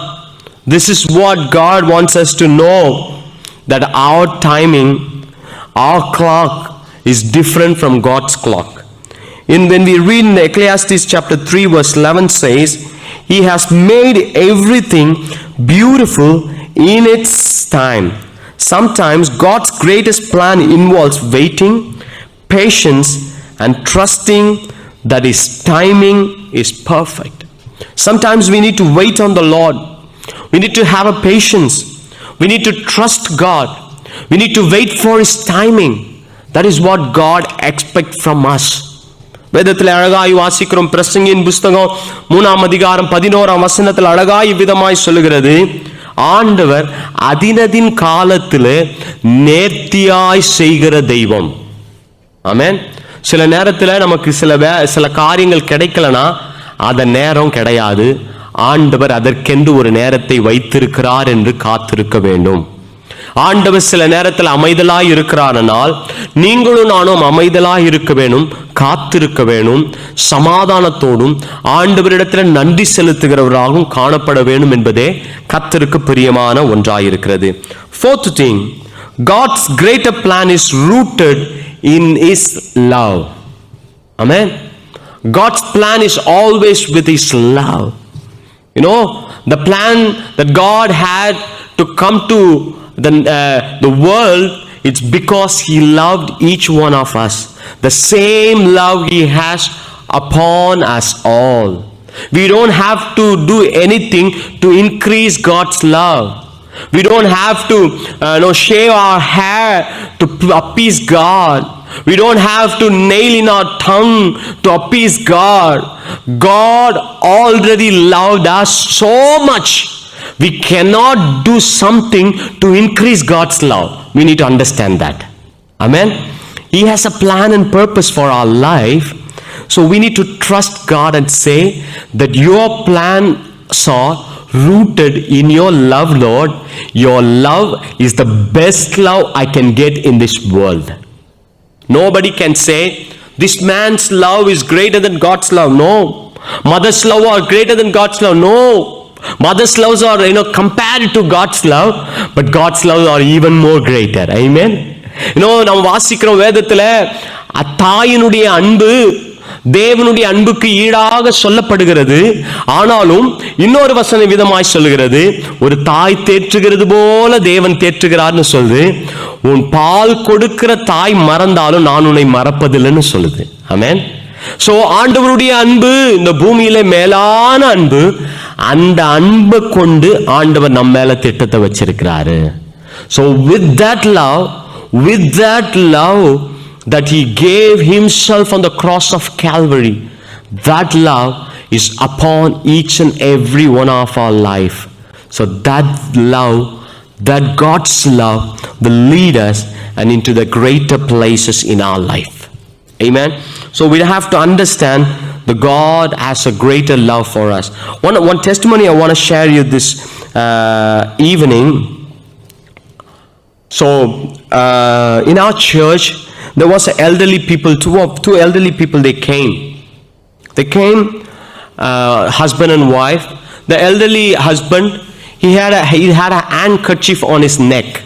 Speaker 1: this is what God wants us to know, that our timing, our clock is different from God's clock. When we read in Ecclesiastes chapter 3 verse 11 says, He has made everything beautiful in its time. Sometimes God's greatest plan involves waiting, patience, and trusting that His timing is perfect. Sometimes we need to wait on the Lord. We need to have a patience. We need to trust God. We need to wait for His timing. That is what God expects from us. வேதத்தில் அழகாய் வாசிக்கிறோம். பிரசங்கியின் புஸ்தகம் 3ஆம் அதிகாரம் 11ஆம் வசனத்தில் அழகாய் விதமாய் சொல்லுகிறது, ஆண்டவர் அதினதின் காலத்திலே நேர்த்தியாய் செய்கிற தெய்வம். ஆமென். சில நேரத்தில் நமக்கு சில காரியங்கள் கிடைக்கலனா அதன் நேரம் கிடையாது. ஆண்டவர் அதற்கென்று ஒரு நேரத்தை வைத்திருக்கிறார் என்று காத்திருக்க வேண்டும். ஆண்டவர் சில நேரத்தில் அமைதலாய் இருக்கிறானால் நீங்களும் நானும் அமைதலாய் இருக்க வேணும், காத்திருக்க வேணும், சமாதானத்தோடும் ஆண்டவரிடத்தில் நன்றி செலுத்துகிறவராகவும் காணப்பட வேண்டும் என்பதே கர்த்தருக்கு பிரியமான ஒன்றாயிருக்கிறது. Fourth thing, God's greater plan is rooted in His love. Amen. God's plan is always with His love. The plan that God had to come to the world, it's because He loved each one of us. The same love He has upon us all. We don't have to do anything to increase God's love. We don't have to shave our hair to appease God. We don't have to nail in our tongue to appease God. God already loved us so much. We cannot do something to increase God's love. We need to understand that. Amen. He has a plan and purpose for our life. So we need to trust God and say that your plans are rooted in your love, Lord. Your love is the best love I can get in this world. Nobody can say this man's love is greater than God's love. No. Mother's love are greater than God's love. No. Mother's loves are compared to God's love, but God's love are even more greater. Amen. நாம் வாசிக்கிறோம் வேதத்துல தாயினுடைய அன்பு தேவனுடைய அன்புக்கு ஈடாக சொல்லப்படுகிறது. ஆனாலும் இன்னொரு வசனம் விதமாய் சொல்லுகிறது, ஒரு தாய் தேற்றுகிறது போல தேவன் தேற்றுகிறார்னு சொல்லுது. உன் பால் கொடுக்கிற தாய் மறந்தாலும் நான் உன்னை மறப்பதில்லைன்னு சொல்லுது. ஆமென். சோ ஆண்டவருடைய அன்பு இந்த பூமியில மேலான அன்பு. அந்த அன்பை கொண்டு ஆண்டவர் நம்ம மேல திட்டத்தை வச்சிருக்கிறாரு. So with that love that He gave Himself on the cross of Calvary, that love is upon each and every one of our life. So that love that God's love will lead us and into the greater places in our life. Amen. So we have to understand the God has a greater love for us. One testimony I want to share you this evening. So in our church there was an elderly people, two elderly people. They came, husband and wife. The elderly husband, he had a handkerchief on his neck.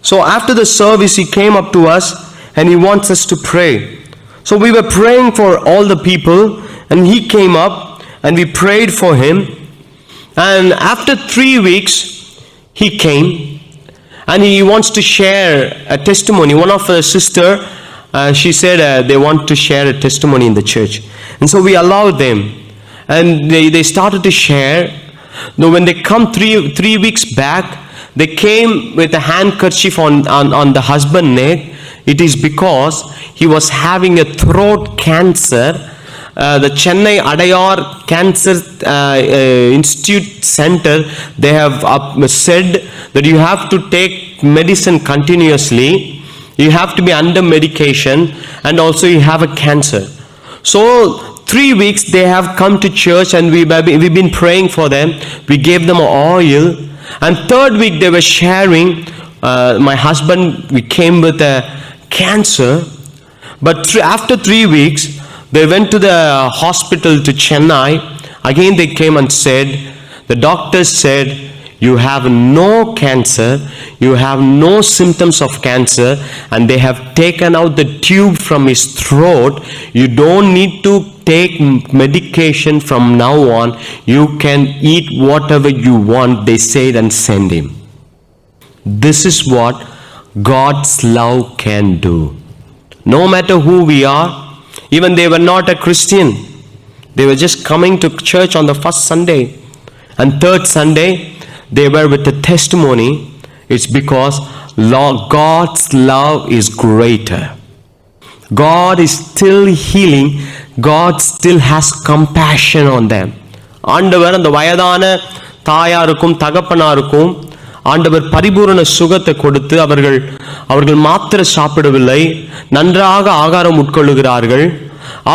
Speaker 1: So after the service he came up to us and he wants us to pray. So we were praying for all the people, and he came up and we prayed for him. And after 3 weeks he came and he wants to share a testimony. One of the sister, she said they want to share a testimony in the church, and so we allowed them, and they started to share. Now when they come three weeks back, they came with a handkerchief on the husband's neck. It is because he was having a throat cancer. The Chennai Adayar Cancer Institute Center, they have said that you have to take medicine continuously, you have to be under medication, and also you have a cancer. So 3 weeks they have come to church, and we've been praying for them. We gave them oil, and 3rd week they were sharing, my husband, we came with a cancer, but after 3 weeks they went to the hospital to Chennai. Again they came and said, the doctors said, you have no cancer, you have no symptoms of cancer, and they have taken out the tube from his throat. You don't need to take medication from now on. You can eat whatever you want, they said, and send him. This is what God's love can do. No matter who we are, even they were not a Christian, they were just coming to church on the first Sunday, and 3rd Sunday they were with a testimony. It's because God's love is greater. God is still healing. God still has compassion on them. ஆண்டவர் அந்த வயதான தாயாருக்கும் தகப்பனாருக்கும் ஆண்டவர் பரிபூரண சுகத்தை கொடுத்து அவர்கள் மாத்திரை சாப்பிடவில்லை, நன்றாக ஆகாரம் உட்கொள்ளுகிறார்கள்.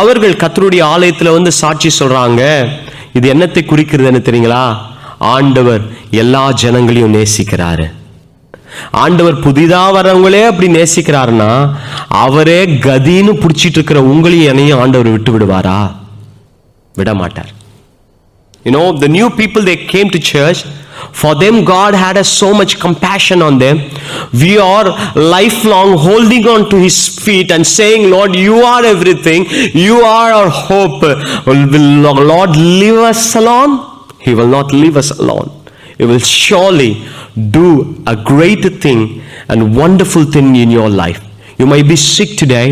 Speaker 1: அவர்கள் கர்த்தருடைய ஆலயத்தில் வந்து சாட்சி சொல்றாங்க. இது என்னத்தை குறிக்கிறதுன்னு தெரியுங்களா? ஆண்டவர் எல்லா ஜனங்களையும் நேசிக்கிறாரு. ஆண்டவர் புதிதா வரவங்களே அப்படி நேசிக்கிறாருன்னா, அவரே கதின்னு பிடிச்சிட்டு இருக்கிற உங்களையும் என்னையும் ஆண்டவர் விட்டு விடுவாரா? விட மாட்டார். You know, the new people, they came to church. For them, God had so much compassion on them. We are lifelong holding on to His feet and saying, Lord, you are everything. You are our hope. Will Lord leave us alone? He will not leave us alone. He will surely do a great thing and wonderful thing in your life. You might be sick today.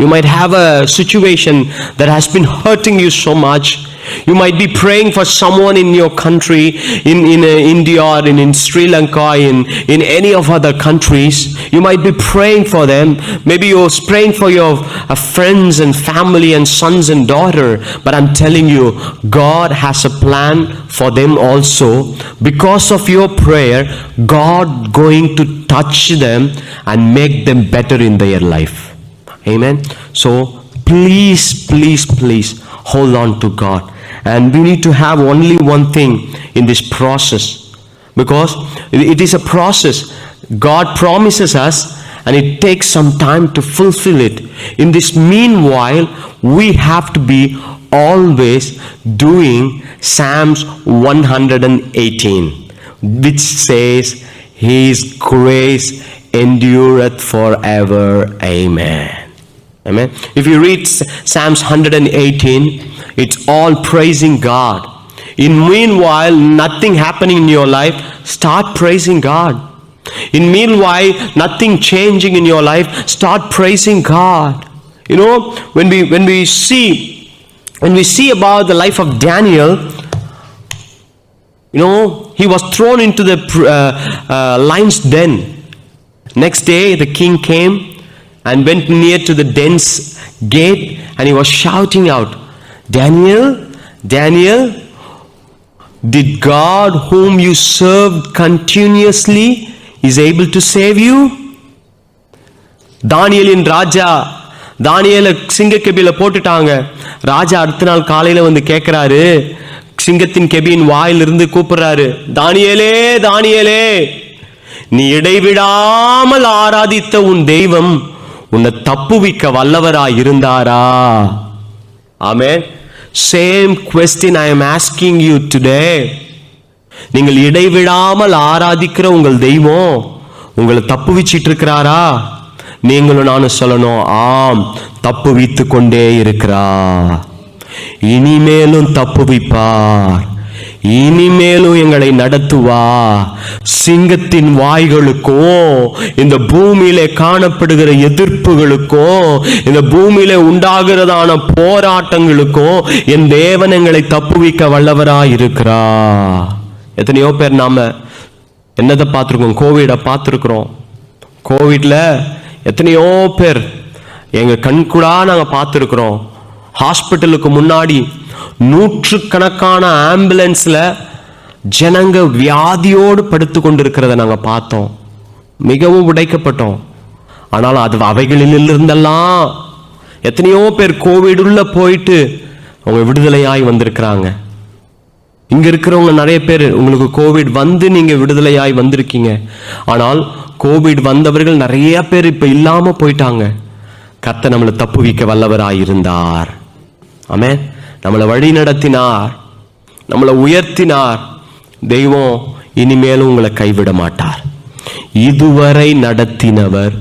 Speaker 1: You might have a situation that has been hurting you so much. You might be praying for someone in your country, in India or in Sri Lanka, in any of other countries. You might be praying for them. Maybe you're praying for your friends and family and sons and daughter. But I'm telling you, God has a plan for them also. Because of your prayer, God going to touch them and make them better in their life. Amen. So please, please, please hold on to God. And we need to have only one thing in this process, because it is a process. God promises us, and it takes some time to fulfill it. In this meanwhile, we have to be always doing Psalms 118, which says, His grace endureth forever. Amen. Amen. If you read Psalms 118, it's all praising God. In meanwhile, nothing happening in your life, start praising God. In meanwhile, nothing changing in your life, start praising God. You know, when we see about the life of Daniel, you know, he was thrown into the lion's den. Next day, the king came and went near to the den's gate, and he was shouting out, Daniel, Daniel, Did God whom you served continuously is able to save you? தானியேலின் ராஜா, தானியேலை சிங்கக்கெபியில போட்டுட்டாங்க. ராஜா அடுத்த நாள் காலையில வந்து கேட்கிறாரு, சிங்கத்தின் கெபியின் வாயிலிருந்து கூப்பிடுறாரு, தானியேலே தானியேலே, நீ இடைவிடாமல் ஆராதித்த உன் தெய்வம் உன்னை தப்புவிக்க வல்லவராய் இருந்தாரா? ஆமென். Same question I am asking you today. நீங்கள் இடைவிடாமல் ஆராதிக்கிற உங்கள் தெய்வம் உங்களை தப்புவிச்சிட்டு இருக்கிறாரா? நீங்களும் நானும் சொல்லணும், ஆம், தப்புவித்து கொண்டே இருக்கிறார், இனிமேலும் தப்புவிப்பார், இனிமேலும் எங்களை நடத்துவா. சிங்கத்தின் வாய்களுக்கும் இந்த பூமியிலே காணப்படுகிற எதிர்ப்புகளுக்கும் இந்த பூமியிலே உண்டாகிறதான போராட்டங்களுக்கும் என் தேவன் எங்களை தப்புவிக்க வல்லவராய் இருக்கிறார். எத்தனையோ பேர் நாம என்னதை பார்த்துருக்கோம்? கோவிட பார்த்துருக்கிறோம். கோவிட்ல எத்தனையோ பேர் எங்க கண்கூடா நாங்க பார்த்துருக்கிறோம். ஹாஸ்பிட்டலுக்கு முன்னாடி நூற்றுக்கணக்கான ஆம்புலன்ஸ்ல ஜனங்க வியாதியோடு படுத்து கொண்டிருக்கிறத நாங்க பார்த்தோம். மிகவும் உடைக்கப்பட்டோம். ஆனால் அது அவைகளிலிருந்தெல்லாம் எத்தனையோ பேர் கோவிட் உள்ள போயிட்டு அவங்க விடுதலையாய் வந்திருக்கிறாங்க. இங்க இருக்கிறவங்க நிறைய பேர் உங்களுக்கு கோவிட் வந்து நீங்க விடுதலையாய் வந்திருக்கீங்க. ஆனால் கோவிட் வந்தவர்கள் நிறைய பேர் இப்ப இல்லாம போயிட்டாங்க. கர்த்தர் நம்மளை தப்புவிக்க வல்லவராய் இருந்தார். ஆமென். நம்மளை வழி நடத்தினார், நம்மளை உயர்த்தினார். தெய்வம் இனிமேலும் உங்களை கைவிட மாட்டார். இதுவரை நடத்தினவர்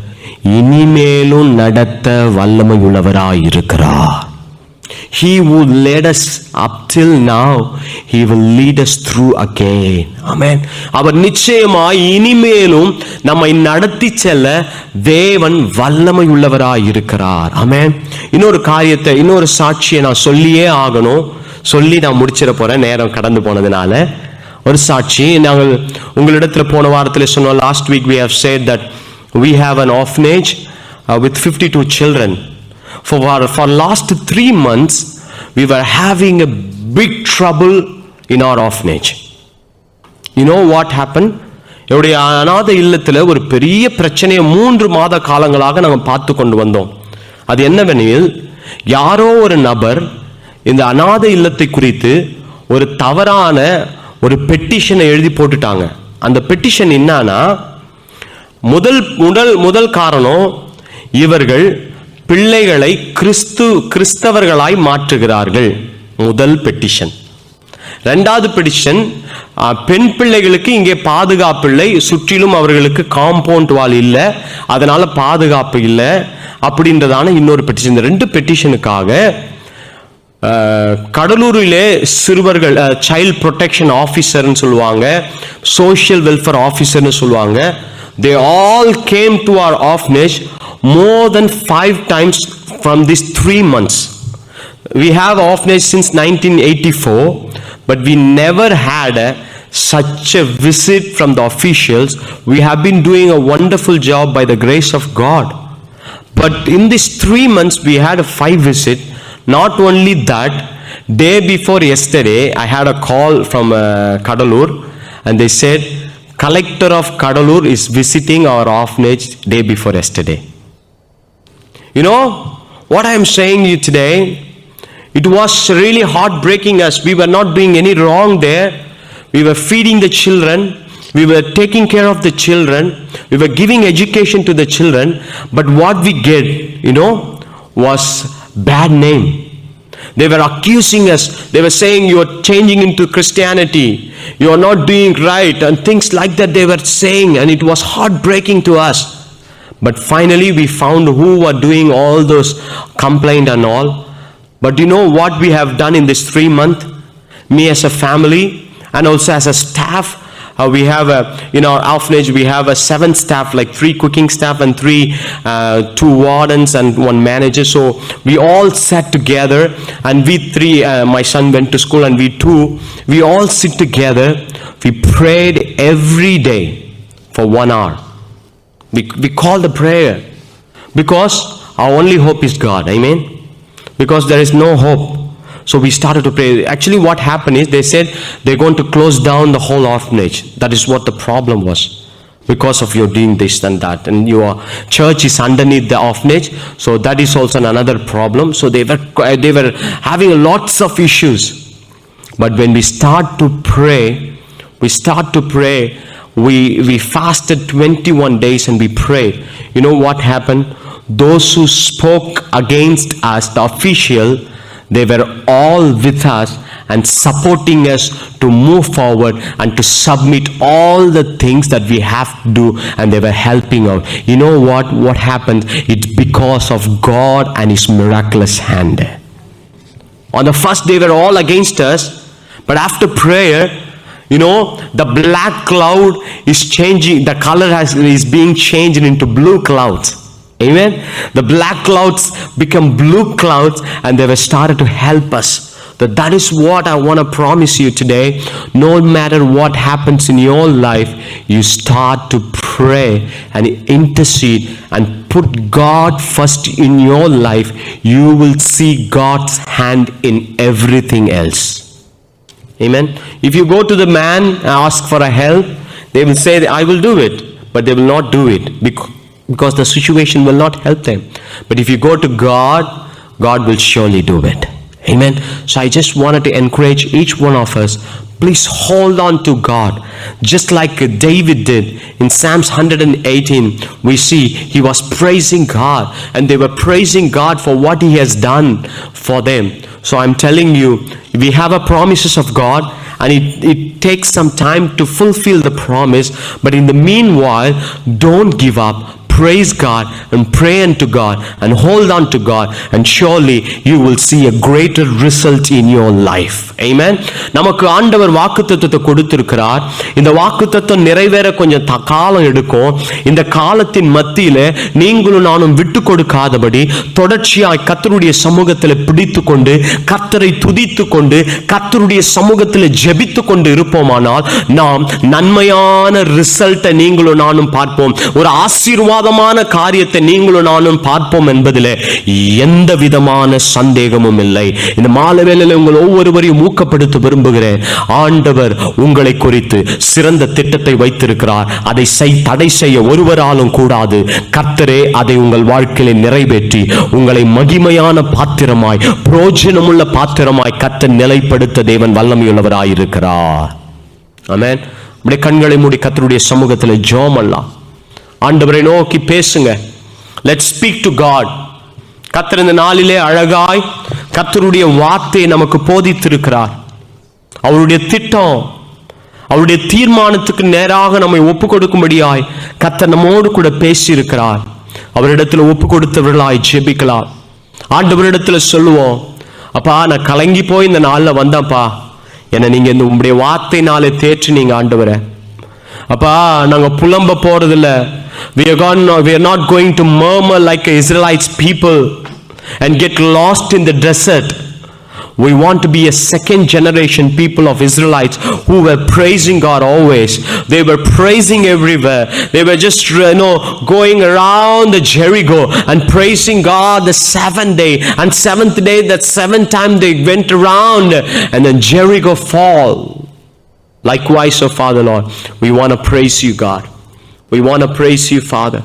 Speaker 1: இனிமேலும் நடத்த வல்லமை உள்ளவராய் இருக்கிறார். He who led us up till now, he will lead us through again. Amen. அவர் நிச்சயமாய் இனிமேலும் நம்மை நடத்தி செல்ல தேவன் வல்லமை உள்ளவராய் இருக்கிறார். ஆமென். இன்னொரு காரியத்தை, இன்னொரு சாட்சியை நான் சொல்லியே ஆகணும். சொல்லி நான் முடிச்சிட போறேன், நேரம் கடந்து போனதுனால. ஒரு சாட்சி நாங்கள் உங்களிடத்துல போன வாரத்தில் சொன்னோம். Last week we have said that we have an orphanage with 52 children. For last 3 months we were having a big trouble in our orphanage. You know what happened? என்னுடைய அநாதை இல்லத்தில் ஒரு பெரிய பிரச்சனையை 3 மாத காலங்களாக நாங்கள் பார்த்து கொண்டு வந்தோம். அது என்னவெனில், யாரோ ஒரு நபர் இந்த அநாதை இல்லத்தை குறித்து ஒரு தவறான ஒரு பெட்டிஷனை எழுதி போட்டுட்டாங்க. அந்த பெட்டிஷன் என்னன்னா, முதல் காரணம், இவர்கள் பிள்ளைகளை கிறிஸ்தவர்களாய் மாற்றுகிறார்கள். முதல் பெட்டிஷன். இரண்டாவது பெட்டிஷன், பெண் பிள்ளைகளுக்கு இங்கே பாதுகாப்பு இல்லை, சுற்றிலும் அவர்களுக்கு காம்பவுண்ட் வால் இல்லை, அதனால பாதுகாப்பு இல்லை அப்படின்றதான இன்னொரு பெட்டிஷன். இந்த 2 பெட்டிஷனுக்காக கடலூரிலே சிறுவர்கள் சைல்ட் ப்ரொடெக்ஷன் ஆஃபீஸர்னு சொல்லுவாங்க, சோஷியல் வெல்ஃபேர் ஆஃபீஸர்னு சொல்லுவாங்க. They all came to our orphanage more than 5 times from these 3 months. We have orphanage since 1984, but we never had such a visit from the officials. We have been doing a wonderful job by the grace of God. But in these 3 months we had a 5 visit. Not only that, day before yesterday I had a call from Kadalur, and they said collector of Kadalur is visiting our orphanage day before yesterday. You know what I am saying you today? It was really heartbreaking us. We were not doing any wrong there. We were feeding the children, we were taking care of the children, we were giving education to the children, but what we get, was bad name. They were accusing us. They were saying you are changing into Christianity, you are not doing right, and things like that they were saying, and it was heartbreaking to us. But finally we found who were doing all those complaint and all. But you know what we have done in this 3 months? Me as a family and also as a staff, we have in our orphanage we have 7 staff, like 3 cooking staff and 2 wardens and 1 manager. So we all sat together, and we 3, my son went to school, and we all sit together. We prayed every day for 1 hour. We call the prayer because our only hope is God. Amen. Because there is no hope. So we started to pray. Actually what happened is they said they're going to close down the whole orphanage. That is what the problem was, because of your doing this and that, and your church is underneath the orphanage, so that is also another problem. So they were having lots of issues. But when we start to pray, we fasted 21 days and we prayed. You know what happened? Those who spoke against us, the official, they were all with us and supporting us to move forward and to submit all the things that we have to do, and they were helping out. You know what happened? It's because of God and His miraculous hand. On the first day, they were all against us, but after prayer, the black cloud is changing, the color is being changed into blue clouds. Amen. The black clouds become blue clouds, and they were started to help us. That is what I want to promise you today. No matter what happens in your life, you start to pray and intercede and put God first in your life. You will see God's hand in everything else. Amen. If you go to the man and ask for a help, they will say, I will do it, but they will not do it because the situation will not help them. But if you go to God, God will surely do it. Amen. So I just wanted to encourage each one of us, please hold on to God. Just like David did in Psalms 118, we see he was praising God, and they were praising God for what He has done for them. So I'm telling you, we have a promises of God, and it takes some time to fulfill the promise. But in the meanwhile, don't give up. Praise God and pray unto God and hold on to God, and surely you will see a greater result in your life. Amen. நமக்கு ஆண்டவர் வாக்குத்தத்தத்தை கொடுத்திருக்கிறார். இந்த வாக்குத்தத்தம் நிறைவேற கொஞ்சம் காலம் எடுக்கும். இந்த காலத்தின் மத்தியில நீங்களும் நானும் விட்டு கொடுக்காதபடி தொடர்ச்சியாய் கர்த்தருடைய சமூகத்தில் பிடித்து கொண்டு, கர்த்தரை துதித்து கொண்டு, கர்த்தருடைய சமூகத்தில் ஜெபித்து கொண்டு இருப்போமானால் நாம் நன்மையான ரிசல்ட்டை நீங்களும் நானும் பார்ப்போம். ஒரு ஆசீர்வாதமான காரியத்தை நீங்களும் நானும் பார்ப்போம் என்பதிலே எந்த விதமான சந்தேகமும் இல்லை. இந்த மாலை வேளையிலே உங்கள் ஒவ்வொருவரையும் ஊக்கப்படுத்த விரும்புகிறேன். ஆண்டவர் உங்களை குறித்து சிறந்த திட்டத்தை வைத்திருக்கிறார். அதை தடை செய்ய ஒருவராலும் கூடாது. கர்த்தரே அதை உங்கள் வாழ்க்கையிலே நிறைவேற்றி உங்களை மகிமையான பாத்திரமாய், பிரயோஜனமுள்ள பாத்திரமாய் கர்த்தர் நிலைப்படுத்த தேவன் வல்லமையுள்ளவராயிருக்கிறார். ஆமென். நம்முடைய கண்களை மூடி கர்த்தருடைய சமூகத்தில் ஜெபம் பண்ணலாம். ஆண்டவரை நோக்கி பேசுங்க. Let's speak to God. கர்த்தர் இந்த நாளிலே அழகாய் கர்த்தருடைய வார்த்தையை நமக்கு போதித்திருக்கிறார். அவருடைய திட்டம், அவருடைய தீர்மானத்துக்கு நேராக நம்மை ஒப்பு கொடுக்கும்படியாய் கர்த்தர் நம்மோடு கூட பேசி இருக்கிறார். அவரிடத்தில் ஒப்பு கொடுத்தவர்களாய் ஜெபிக்கலாம். ஆண்டவரிடத்தில் சொல்லுவோம், அப்பா நான் கலங்கி போய் இந்த நாளில் வந்தேன்ப்பா, என்னை நீங்க இந்த உங்களுடைய வார்த்தையினாலே தேற்றி நீங்க ஆண்டவரை. அப்பா நாங்க புலம்ப போறதில்லை. We are not going to murmur like Israelites people and get lost in the desert. We want to be a second generation people of Israelites who were praising God always. They were praising everywhere. They were just going around the Jericho and praising God the seventh day. And seventh day, that seventh time they went around, and then Jericho fall. Likewise, oh Father Lord, we want to praise you, God. We want to praise you, Father.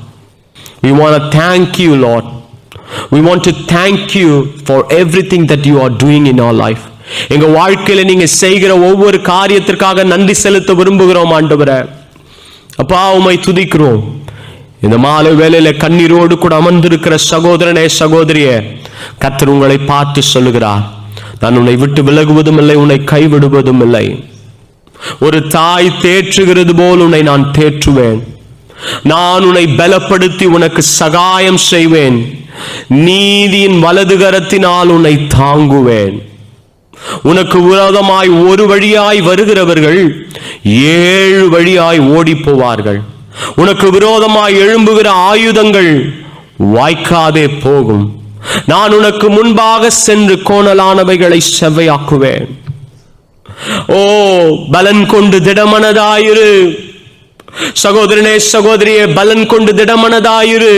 Speaker 1: We want to thank you, Lord. We want to thank you for everything that you are doing in our life. எங்க வாழ்க்கையில நீங்க செய்கிற ஒவ்வொரு காரியத்திற்காக நன்றி செலுத்த விரும்புகிறோம் ஆண்டவரே. அப்பா உம்மை துதிக்கிறோம். இந்த மாலை வேளையில கண்ணீரோடு கூட அமர்ந்திருக்கிற சகோதரனே, சகோதரியே, கர்த்தர் உங்களை பார்த்து சொல்லுகிறார், நான் உன்னை விட்டு விலகுவதும் இல்லை, உன்னை கைவிடுவதும் இல்லை. ஒரு தாய் தேற்றுகிறது போல் உன்னை நான் தேற்றுவேன். நான் உன்னை பலப்படுத்தி உனக்கு சகாயம் செய்வேன். நீதியின் வலது கரத்தினால் உன்னை தாங்குவேன். உனக்கு விரோதமாய் ஒரு வழியாய் வருகிறவர்கள் 7 வழியாய் ஓடி போவார்கள். உனக்கு விரோதமாய் எழும்புகிற ஆயுதங்கள் வாய்க்காதே போகும். நான் உனக்கு முன்பாக சென்று கோணலானவைகளை செவ்வையாக்குவேன். ஓ பலன் கொண்டு திடமனதாயிரு சகோதரனே, சகோதரியே, பலன் கொண்டு திடமனதாயிரு.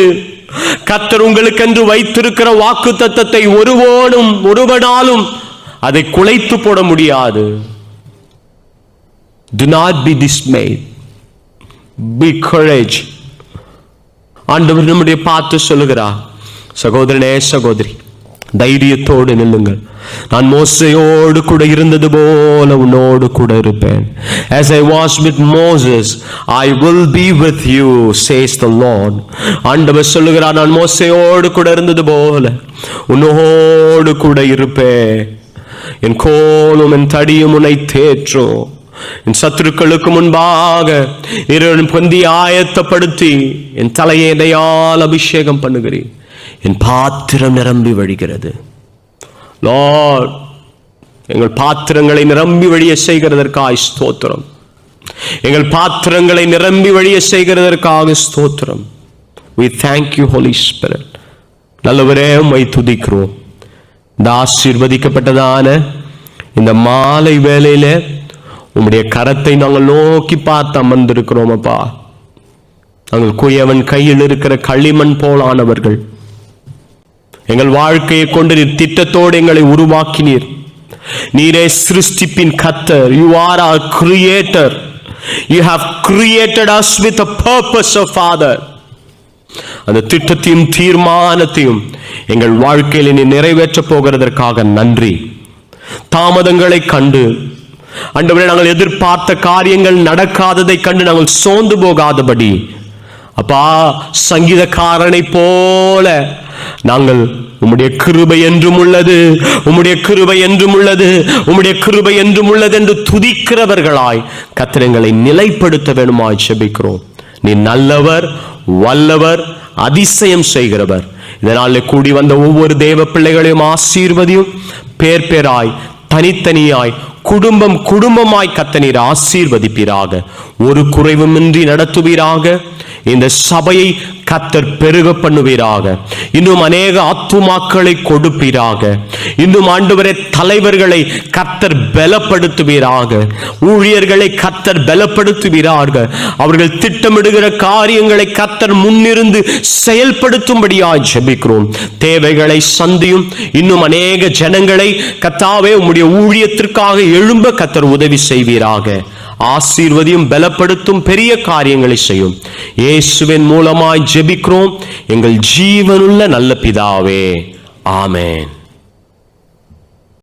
Speaker 1: கர்த்தர் உங்களுக்கென்று வைத்திருக்கிற வாக்கு தத்தத்தை ஒருவனாலும் அதை குலைத்து போட முடியாது. Do not be dismayed. Be courage. ஆண்டவர் நம்முடைய பார்த்து சொல்லுகிறார், சகோதரனே சகோதரி, தைரியத்தோடு நில்லுங்கள். நான் மோசேயோடு கூட இருந்தது போல உன்னோடு கூட இருப்பேன். As I was with Moses, I will be with you, says the Lord. ஆண்டவர் சொல்லுகிறார், நான் மோசேயோடு கூட இருந்தது போல உன்னோடு கூட இருப்பேன். என் கோலும் என் தடியும் உன்னை தேற்றும். என் சத்துருக்களுக்கு முன்பாக பொந்தி ஆயத்தப்படுத்தி என் தலையை எதையால் அபிஷேகம் பண்ணுகிறேன். என் பாத்திரம் நிரம்பி வழிகிறது. லார்ட், எங்கள் பாத்திரங்களை நிரம்பி வழிய செய்கிறதற்காக ஸ்தோத்திரம். எங்கள் பாத்திரங்களை நிரம்பி வழிய செய்கிறதற்காக ஸ்தோத்திரம். We thank you, Holy Spirit. நல்லவரே, உம்மை துதிக்கிறோம். இந்த ஆசீர்வதிக்கப்பட்டதான இந்த மாலை வேளையில உம்முடைய கரத்தை நாங்கள் நோக்கி பார்த்து அமர்ந்திருக்கிறோம். அப்பா, நாங்கள் குயவன் கையில் இருக்கிற களிமண் போலானவர்கள். எங்கள் வாழ்க்கையை கொண்டு நீர் திட்டத்தோடு எங்களை உருவாக்கினீர். நீரே சிருஷ்டிப்பின் கர்த்தர். You are our creator. You have created us with a purpose, O Father. அந்த திட்டத்தையும் தீர்மானத்தையும் எங்கள் வாழ்க்கையில் நீ நிறைவேற்ற போகிறதற்காக நன்றி. தாமதங்களை கண்டு ஆண்டவரே, நாங்கள் எதிர்பார்த்த காரியங்கள் நடக்காததை கண்டு நாங்கள் சோர்ந்து போகாதபடி, அப்பா, சங்கீதக்காரனை போல நாங்கள் உம்முடைய கிருபை என்றும் உள்ளது, உம்முடைய கிருபை என்றும் உள்ளது, உம்முடைய கிருபை என்றும் உள்ளது என்று துதிக்கிறவர்களாய் கர்த்தரை நிலைப்படுத்த வேண்டுமாய் ஜெபிக்கிறோம். நீ நல்லவர், வல்லவர், அதிசயம் செய்கிறவர். இதனால கூடி வந்த ஒவ்வொரு தேவ பிள்ளைகளையும் ஆசீர்வதியும். பேர் பேராய், தனித்தனியாய், குடும்பம் குடும்பமாய் கர்த்தர் ஆசீர்வதிப்பீராக. ஒரு குறைவுமின்றி நடத்துவீராக. இந்த சபையை கர்த்தர் பெருக பண்ணுவீராக. இன்னும் அநேக ஆத்துமாக்களை கொடுப்பீராக. இன்னும் ஆண்டவரே, தலைவர்களை கர்த்தர் பலப்படுத்துவீராக. ஊழியர்களை கர்த்தர் பலப்படுத்துவீராக. அவர்கள் திட்டமிடுகிற காரியங்களை கர்த்தர் முன்னிருந்து செயல்படுத்தும்படியாய் ஜெபிக்கிறோம். தேவைகளை சந்தியும். இன்னும் அநேக ஜனங்களை கர்த்தாவே உம்முடைய ஊழியத்திற்காக எழும்ப கர்த்தர் உதவி செய்வீராக. ஆசீர்வதியும், பலப்படுத்தும், பெரிய காரியங்களை செய்யும். இயேசுவின் மூலமாய் ஜெபிக்கிறோம் எங்கள் ஜீவனுள்ள நல்ல பிதாவே. ஆமென்.